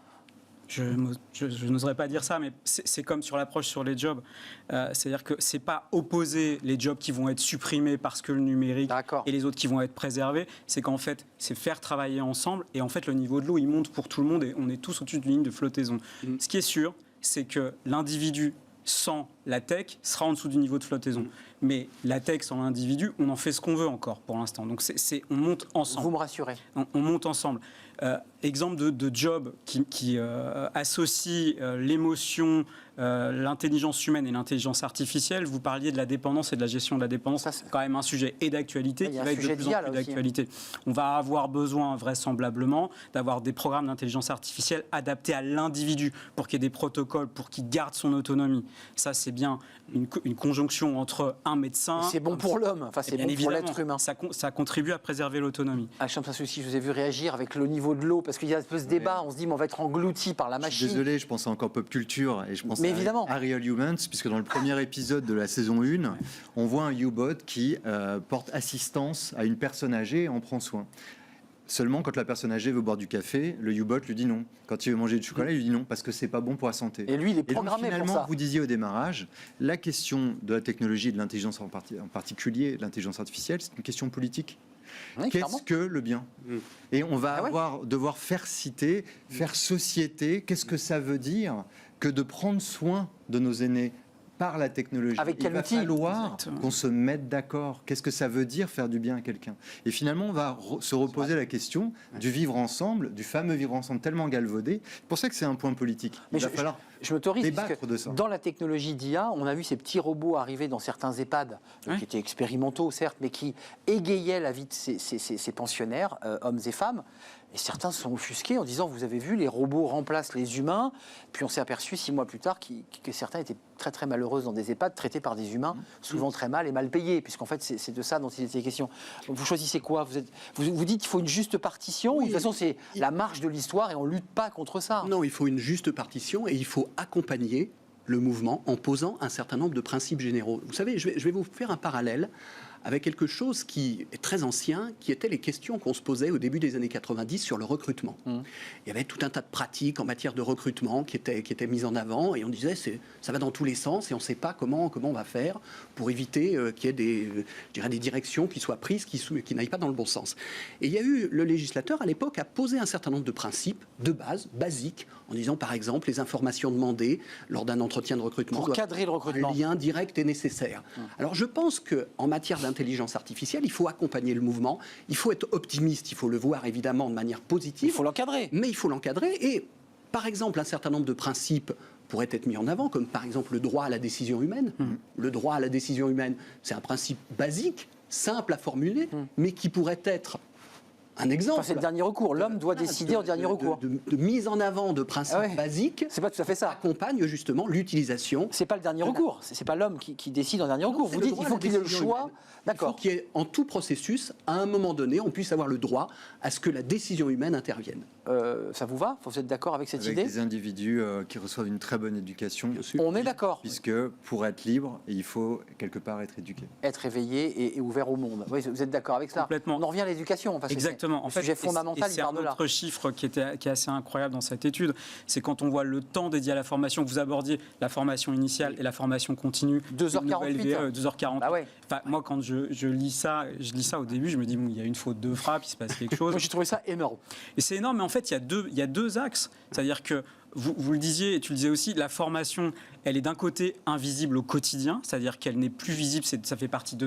Je n'oserais pas dire ça, mais c'est comme sur l'approche sur les jobs. C'est-à-dire que c'est pas opposer les jobs qui vont être supprimés parce que le numérique et les autres qui vont être préservés. C'est qu'en fait, c'est faire travailler ensemble. Et en fait, le niveau de l'eau, il monte pour tout le monde et on est tous au-dessus d'une ligne de flottaison. Ce qui est sûr, c'est que l'individu sans la tech sera en dessous du niveau de flottaison. Mais la tech sans l'individu, on en fait ce qu'on veut encore pour l'instant. Donc on monte ensemble. Vous me rassurez. On monte ensemble. Exemple de job qui associe l'émotion, l'intelligence humaine et l'intelligence artificielle. Vous parliez de la dépendance et de la gestion de la dépendance. C'est quand même un sujet d'actualité qui va être de plus en plus d'actualité. On va avoir besoin vraisemblablement d'avoir des programmes d'intelligence artificielle adaptés à l'individu pour qu'il y ait des protocoles, pour qu'il garde son autonomie. Ça, c'est bien une conjonction entre un médecin... C'est bon pour l'homme, enfin, c'est bon pour l'être humain. Ça contribue à préserver l'autonomie. Alexandre Pachowski, je vous ai vu réagir avec le niveau de l'eau, parce qu'il y a un peu ce débat, on se dit mais on va être englouti par la machine. Je suis désolé, je pense encore pop culture et je pense à Real Humans, puisque dans le premier épisode de la saison 1, on voit un U-Bot qui porte assistance à une personne âgée et en prend soin. Seulement, quand la personne âgée veut boire du café, le U-Bot lui dit non. Quand il veut manger du chocolat, il lui dit non, parce que c'est pas bon pour la santé. Et lui, il est programmé finalement, pour ça. Vous disiez au démarrage, la question de la technologie et de l'intelligence en particulier, l'intelligence artificielle, c'est une question politique. Oui, qu'est-ce que le bien? Et on va devoir faire citer, faire société. Qu'est-ce que ça veut dire que de prendre soin de nos aînés par la technologie? Avec quel outil? Il va falloir qu'on se mette d'accord. Qu'est-ce que ça veut dire faire du bien à quelqu'un? Et finalement, on va se reposer la question du vivre ensemble, du fameux vivre ensemble tellement galvaudé. C'est pour ça que c'est un point politique. Mais je m'autorise, débattre de ça. Dans la technologie d'IA, on a vu ces petits robots arriver dans certains EHPAD, qui étaient expérimentaux certes, mais qui égayaient la vie de ces pensionnaires, hommes et femmes. Et certains se sont offusqués en disant, vous avez vu, les robots remplacent les humains. Puis on s'est aperçu 6 mois plus tard que certains étaient très très malheureuses dans des EHPAD, traités par des humains, souvent très mal et mal payés, puisqu'en fait c'est de ça dont il était question. Vous choisissez quoi? Vous dites qu'il faut une juste partition, ou de toute façon c'est la marche de l'histoire et on ne lutte pas contre ça? Non, il faut une juste partition et il faut accompagner le mouvement en posant un certain nombre de principes généraux. Vous savez, je vais vous faire un parallèle avec quelque chose qui est très ancien, qui étaient les questions qu'on se posait au début des années 90 sur le recrutement. Il y avait tout un tas de pratiques en matière de recrutement qui étaient mises en avant, et on disait ça va dans tous les sens et on ne sait pas comment on va faire pour éviter qu'il y ait des directions qui soient prises, qui n'aillent pas dans le bon sens. Et il y a eu, le législateur à l'époque a posé un certain nombre de principes de base, basiques, en disant par exemple les informations demandées lors d'un entretien de recrutement. Pour cadrer le recrutement. Un lien direct est nécessaire. Alors je pense qu'en matière d'intelligence artificielle, il faut accompagner le mouvement, il faut être optimiste, il faut le voir évidemment de manière positive. Il faut l'encadrer. Mais il faut l'encadrer et, par exemple, un certain nombre de principes pourraient être mis en avant, comme par exemple le droit à la décision humaine. Le droit à la décision humaine, c'est un principe basique, simple à formuler, mais qui pourrait être un exemple. Enfin, c'est le dernier recours. L'homme doit décider en dernier recours. De mise en avant de principes basiques. C'est pas tout à fait ça. Accompagne justement l'utilisation. C'est pas le dernier recours. C'est pas l'homme qui décide en dernier recours. Vous dites qu'il faut qu'il ait le choix. D'accord. Il faut qu'il y ait en tout processus, à un moment donné, on puisse avoir le droit à ce que la décision humaine intervienne. Ça vous va? Vous êtes d'accord avec cette idée? Avec des individus qui reçoivent une très bonne éducation. On est d'accord. Puisque pour être libre, il faut quelque part être éduqué. Être éveillé et ouvert au monde. Oui, vous êtes d'accord avec cela? Complètement. On en revient à l'éducation. Exactement. En fait, sujet fondamental, c'est un autre chiffre qui est assez incroyable dans cette étude. C'est quand on voit le temps dédié à la formation, que vous abordiez la formation initiale et la formation continue. 2h48. 2h40. Bah ouais. Enfin, moi, quand je lis ça au début, je me dis, il y a une faute de frappe, il se passe quelque chose. Moi, j'ai trouvé ça énorme. Et c'est énorme, mais en fait, il y a deux axes. C'est-à-dire que Vous le disiez, et tu le disais aussi, la formation, elle est d'un côté invisible au quotidien, c'est-à-dire qu'elle n'est plus visible, ça fait partie de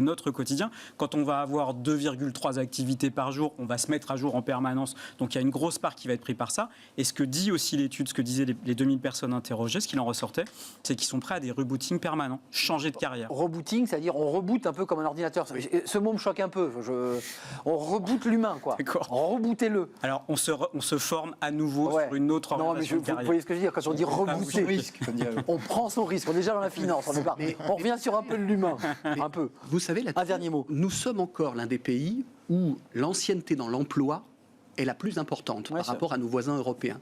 notre quotidien. Quand on va avoir 2,3 activités par jour, on va se mettre à jour en permanence. Donc il y a une grosse part qui va être prise par ça. Et ce que dit aussi l'étude, ce que disaient les 2000 personnes interrogées, ce qu'il en ressortait, c'est qu'ils sont prêts à des rebooting permanents, changer de carrière. Rebooting, c'est-à-dire on reboot un peu comme un ordinateur. Ce mot me choque un peu. On reboot l'humain, quoi. D'accord. Rebootez-le. Alors on se forme à nouveau sur une autre orientation de carrière. Vous voyez ce que je veux dire quand on dit rebooter, on prend son risque. On est déjà dans la finance, on revient sur un peu de l'humain, un peu. Vous savez, un dernier mot. Nous sommes encore l'un des pays où l'ancienneté dans l'emploi est la plus importante par rapport à nos voisins européens.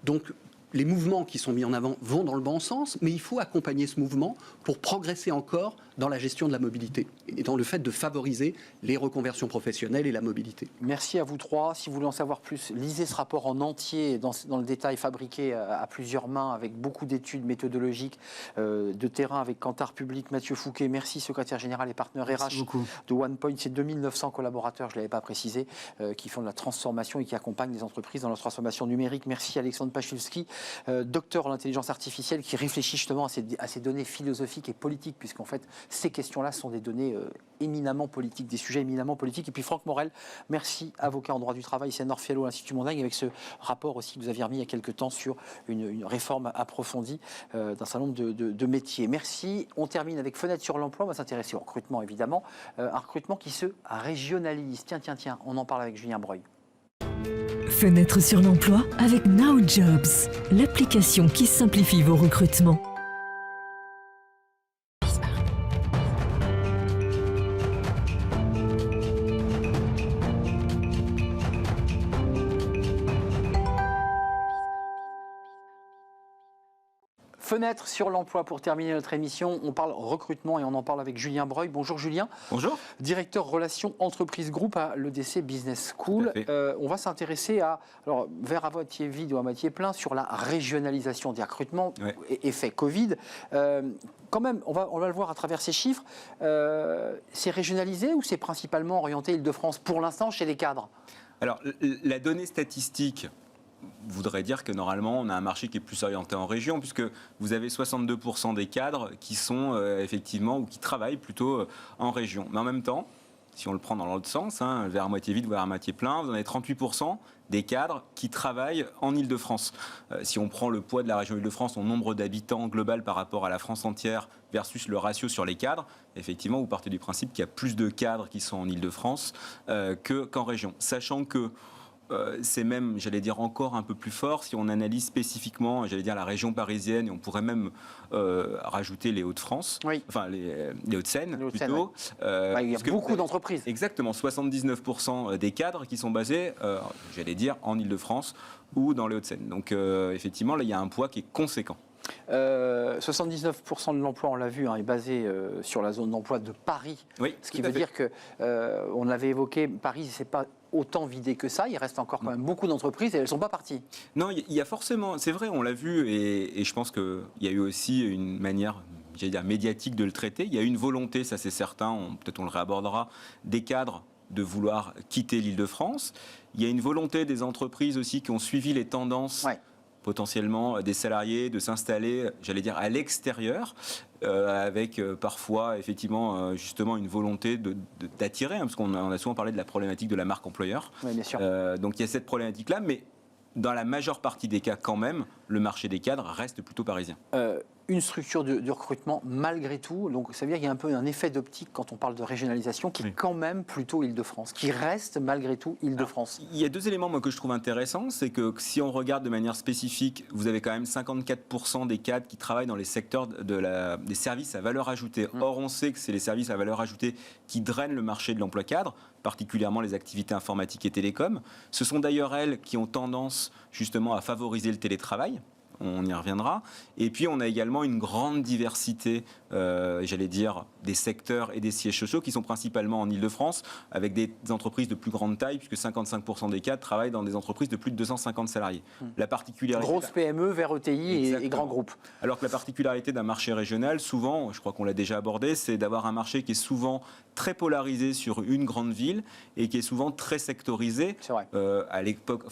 Donc, les mouvements qui sont mis en avant vont dans le bon sens, mais il faut accompagner ce mouvement pour progresser encore dans la gestion de la mobilité et dans le fait de favoriser les reconversions professionnelles et la mobilité. Merci à vous trois. Si vous voulez en savoir plus, lisez ce rapport en entier, dans le détail, fabriqué à plusieurs mains, avec beaucoup d'études méthodologiques de terrain, avec Kantar Public, Mathieu Fouquet. Merci, secrétaire général et partenaire RH de OnePoint. C'est 2900 collaborateurs, je ne l'avais pas précisé, qui font de la transformation et qui accompagnent les entreprises dans leur transformation numérique. Merci Alexandre Pachulski, docteur en intelligence artificielle, qui réfléchit justement à ces données philosophiques et politiques, puisqu'en fait, ces questions-là sont des données éminemment politiques, des sujets éminemment politiques. Et puis Franck Morel, merci, avocat en droit du travail, senior fellow à l'Institut Montaigne, avec ce rapport aussi que vous aviez remis il y a quelques temps sur une réforme approfondie d'un certain nombre de métiers. Merci. On termine avec Fenêtre sur l'emploi. On va s'intéresser au recrutement, évidemment. Un recrutement qui se régionalise. Tiens, on en parle avec Julien Breuil. Fenêtre sur l'emploi avec Now Jobs, l'application qui simplifie vos recrutements. Fenêtre sur l'emploi pour terminer notre émission. On parle recrutement et on en parle avec Julien Breuil. Bonjour Julien. Bonjour. Directeur relations entreprise groupe à l'EDC Business School. On va s'intéresser vers à moitié vide ou à moitié plein sur la régionalisation des recrutements, effet Covid. Quand même, on va le voir à travers ces chiffres. C'est régionalisé ou c'est principalement orienté Île-de-France pour l'instant chez les cadres? Alors, la donnée statistique voudrait dire que normalement, on a un marché qui est plus orienté en région, puisque vous avez 62% des cadres qui sont effectivement, ou qui travaillent plutôt en région. Mais en même temps, si on le prend dans l'autre sens, vers à moitié vide, vers à moitié plein, vous en avez 38% des cadres qui travaillent en Île-de-France. Si on prend le poids de la région Île-de-France, son nombre d'habitants global par rapport à la France entière versus le ratio sur les cadres, effectivement, vous partez du principe qu'il y a plus de cadres qui sont en Île-de-France qu'en région. Sachant que c'est même, j'allais dire, encore un peu plus fort si on analyse spécifiquement, j'allais dire, la région parisienne, et on pourrait même rajouter les Hauts-de-France, enfin les Hauts-de-Seine plutôt. Il y a beaucoup d'entreprises. Exactement, 79% des cadres qui sont basés, j'allais dire, en Île-de-France ou dans les Hauts-de-Seine. Donc effectivement, là, il y a un poids qui est conséquent. 79% de l'emploi, on l'a vu, est basé sur la zone d'emploi de Paris. Oui, ce qui veut dire que, on avait évoqué, Paris, c'est pas autant vidé que ça. Il reste encore quand même beaucoup d'entreprises et elles ne sont pas parties. Non, il y a forcément, c'est vrai, on l'a vu, et je pense qu'il y a eu aussi une manière, j'allais dire, médiatique de le traiter. Il y a eu une volonté, ça c'est certain, peut-être on le réabordera, des cadres de vouloir quitter l'Île-de-France. Il y a une volonté des entreprises aussi qui ont suivi les tendances potentiellement des salariés de s'installer, j'allais dire, à l'extérieur, avec parfois effectivement justement une volonté d'attirer, parce qu'on a souvent parlé de la problématique de la marque employeur. Oui, bien sûr. Donc il y a cette problématique-là, mais dans la majeure partie des cas quand même, le marché des cadres reste plutôt parisien. Une structure de recrutement malgré tout, donc ça veut dire qu'il y a un peu un effet d'optique quand on parle de régionalisation qui est quand même plutôt Île-de-France, qui reste malgré tout Île-de-France. Il y a deux éléments moi, que je trouve intéressants, c'est que si on regarde de manière spécifique, vous avez quand même 54% des cadres qui travaillent dans les secteurs des services à valeur ajoutée. Or on sait que c'est les services à valeur ajoutée qui drainent le marché de l'emploi cadre, particulièrement les activités informatiques et télécoms. Ce sont d'ailleurs elles qui ont tendance justement à favoriser le télétravail. On y reviendra. Et puis, on a également une grande diversité, j'allais dire, des secteurs et des sièges sociaux qui sont principalement en Ile-de-France, avec des entreprises de plus grande taille, puisque 55% des cadres travaillent dans des entreprises de plus de 250 salariés. La particularité... Grosse PME vers ETI et grands groupes. Alors que la particularité d'un marché régional, souvent, je crois qu'on l'a déjà abordé, c'est d'avoir un marché qui est souvent très polarisé sur une grande ville et qui est souvent très sectorisé. C'est vrai. À l'époque...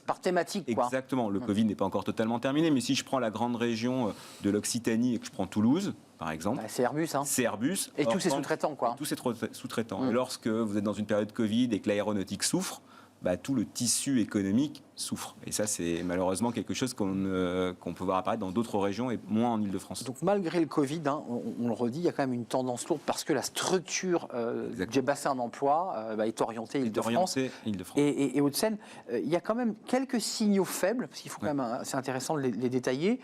Par thématique, quoi. Exactement. Le Covid n'est pas encore totalement terminé, mais si je prends la grande région de l'Occitanie et que je prends Toulouse, par exemple. C'est Airbus. Hein. C'est Airbus. Et tous ces sous-traitants, quoi. Tous ces sous-traitants. Et lorsque vous êtes dans une période Covid et que l'aéronautique souffre, tout le tissu économique souffre. Et ça, c'est malheureusement quelque chose qu'on peut voir apparaître dans d'autres régions et moins en Ile-de-France. Donc malgré le Covid, on le redit, il y a quand même une tendance lourde parce que la structure du bassin d'emploi est orientée Ile-de-France et Hauts-de-Seine. Il y a quand même quelques signaux faibles, parce qu'il faut quand même, c'est intéressant de les détailler,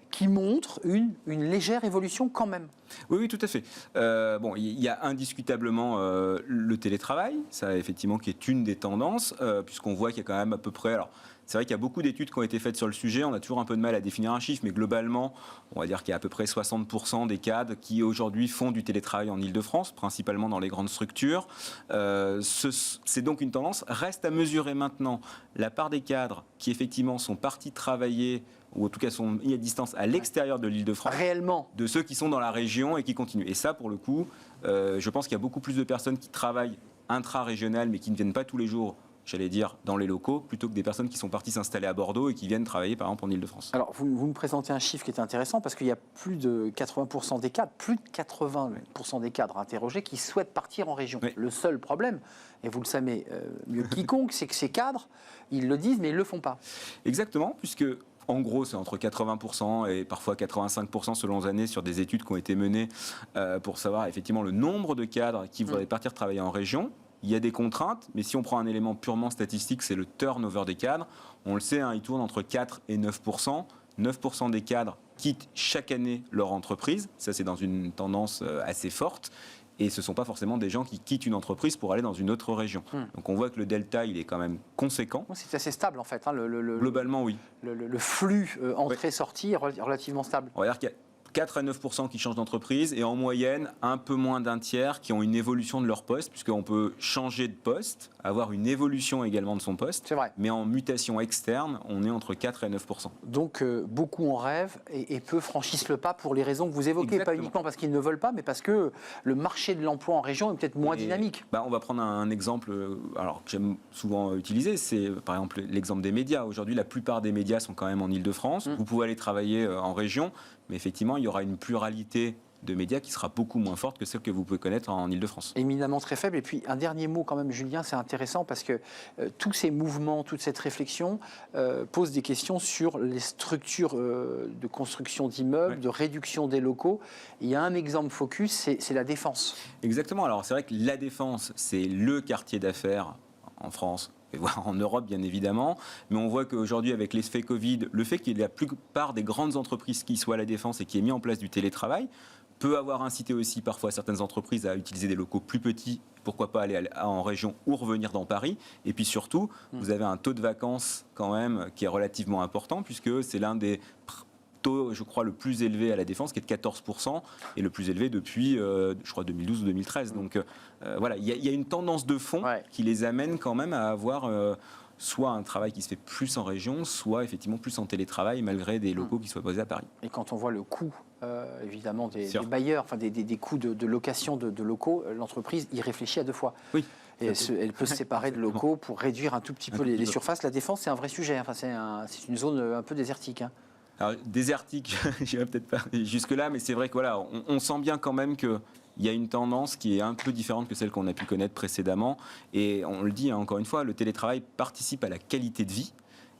qui montrent une légère évolution quand même. Oui, tout à fait. Il y a indiscutablement le télétravail, ça effectivement qui est une des tendances, puisqu'on voit qu'il y a quand même à peu près... Alors, c'est vrai qu'il y a beaucoup d'études qui ont été faites sur le sujet, on a toujours un peu de mal à définir un chiffre, mais globalement, on va dire qu'il y a à peu près 60% des cadres qui aujourd'hui font du télétravail en Ile-de-France, principalement dans les grandes structures. C'est donc une tendance. Reste à mesurer maintenant la part des cadres qui effectivement sont partis travailler ou en tout cas sont mis à distance à l'extérieur de l'Île-de-France, réellement, de ceux qui sont dans la région et qui continuent. Et ça, pour le coup, je pense qu'il y a beaucoup plus de personnes qui travaillent intra-régional, mais qui ne viennent pas tous les jours, j'allais dire, dans les locaux, plutôt que des personnes qui sont parties s'installer à Bordeaux et qui viennent travailler, par exemple, en Ile-de-France. Alors, vous me présentez un chiffre qui est intéressant, parce qu'il y a plus de 80% des cadres, plus de 80% des cadres interrogés qui souhaitent partir en région. Oui. Le seul problème, et vous le savez mieux que quiconque, c'est que ces cadres, ils le disent, mais ils ne le font pas. Exactement, puisque... En gros, c'est entre 80% et parfois 85% selon les années sur des études qui ont été menées pour savoir effectivement le nombre de cadres qui voudraient partir travailler en région. Il y a des contraintes, mais si on prend un élément purement statistique, c'est le turnover des cadres. On le sait, il tourne entre 4 et 9%. 9% des cadres quittent chaque année leur entreprise. Ça, c'est dans une tendance assez forte. Et ce ne sont pas forcément des gens qui quittent une entreprise pour aller dans une autre région. Donc on voit que le delta, il est quand même conséquent. C'est assez stable en fait. Globalement, oui. Le flux entrée-sortie est relativement stable. On va dire qu'il y a 4 à 9% qui changent d'entreprise et en moyenne, un peu moins d'un tiers qui ont une évolution de leur poste, puisqu'on peut changer de poste, avoir une évolution également de son poste. C'est vrai. Mais en mutation externe, on est entre 4 et 9%. Donc beaucoup en rêvent et peu franchissent le pas pour les raisons que vous évoquez. Exactement. Pas uniquement parce qu'ils ne veulent pas, mais parce que le marché de l'emploi en région est peut-être moins dynamique. On va prendre un exemple que j'aime souvent utiliser, c'est par exemple l'exemple des médias. Aujourd'hui, la plupart des médias sont quand même en Ile-de-France. Vous pouvez aller travailler en région, mais effectivement, il y aura une pluralité de médias qui sera beaucoup moins forte que celle que vous pouvez connaître en Ile-de-France. Éminemment très faible. Et puis un dernier mot quand même, Julien, c'est intéressant parce que tous ces mouvements, toute cette réflexion posent des questions sur les structures de construction d'immeubles, de réduction des locaux. Il y a un exemple focus, c'est la Défense. Exactement. Alors c'est vrai que la Défense, c'est le quartier d'affaires en France, et voire en Europe bien évidemment, mais on voit qu'aujourd'hui avec l'effet Covid, le fait qu'il y ait la plupart des grandes entreprises qui soient à la Défense et qui aient mis en place du télétravail, peut avoir incité aussi parfois certaines entreprises à utiliser des locaux plus petits, pourquoi pas aller en région ou revenir dans Paris. Et puis surtout, vous avez un taux de vacances quand même qui est relativement important, puisque c'est l'un des taux, je crois, le plus élevé à la Défense, qui est de 14%, et le plus élevé depuis, je crois, 2012 ou 2013. Donc voilà, il y a une tendance de fond qui les amène quand même à avoir... soit un travail qui se fait plus en région, soit effectivement plus en télétravail, malgré des locaux qui soient posés à Paris. Et quand on voit le coût, évidemment, des bailleurs, enfin des coûts de location de locaux, l'entreprise y réfléchit à deux fois. Oui. Et elle peut se séparer de locaux pour réduire un tout petit peu les surfaces. La Défense, c'est un vrai sujet. Enfin, c'est une zone un peu désertique. Alors, désertique, j'irai peut-être pas jusque-là, mais c'est vrai que voilà, on sent bien quand même que il y a une tendance qui est un peu différente que celle qu'on a pu connaître précédemment. Et on le dit encore une fois, le télétravail participe à la qualité de vie.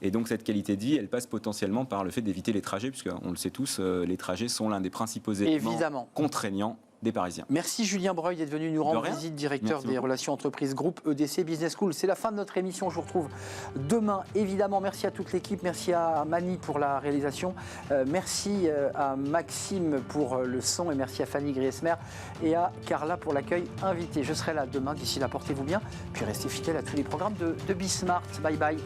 Et donc cette qualité de vie, elle passe potentiellement par le fait d'éviter les trajets, puisqu'on le sait tous, les trajets sont l'un des principaux éléments contraignants des Parisiens. Merci Julien Breuil d'être venu nous rendre visite, directeur des relations entreprises groupe EDC Business School. C'est la fin de notre émission, je vous retrouve demain. Évidemment, merci à toute l'équipe, merci à Mani pour la réalisation, merci à Maxime pour le son et merci à Fanny Griesmer et à Carla pour l'accueil invité. Je serai là demain, d'ici là, portez-vous bien, puis restez fidèles à tous les programmes de Bismart. Bye bye.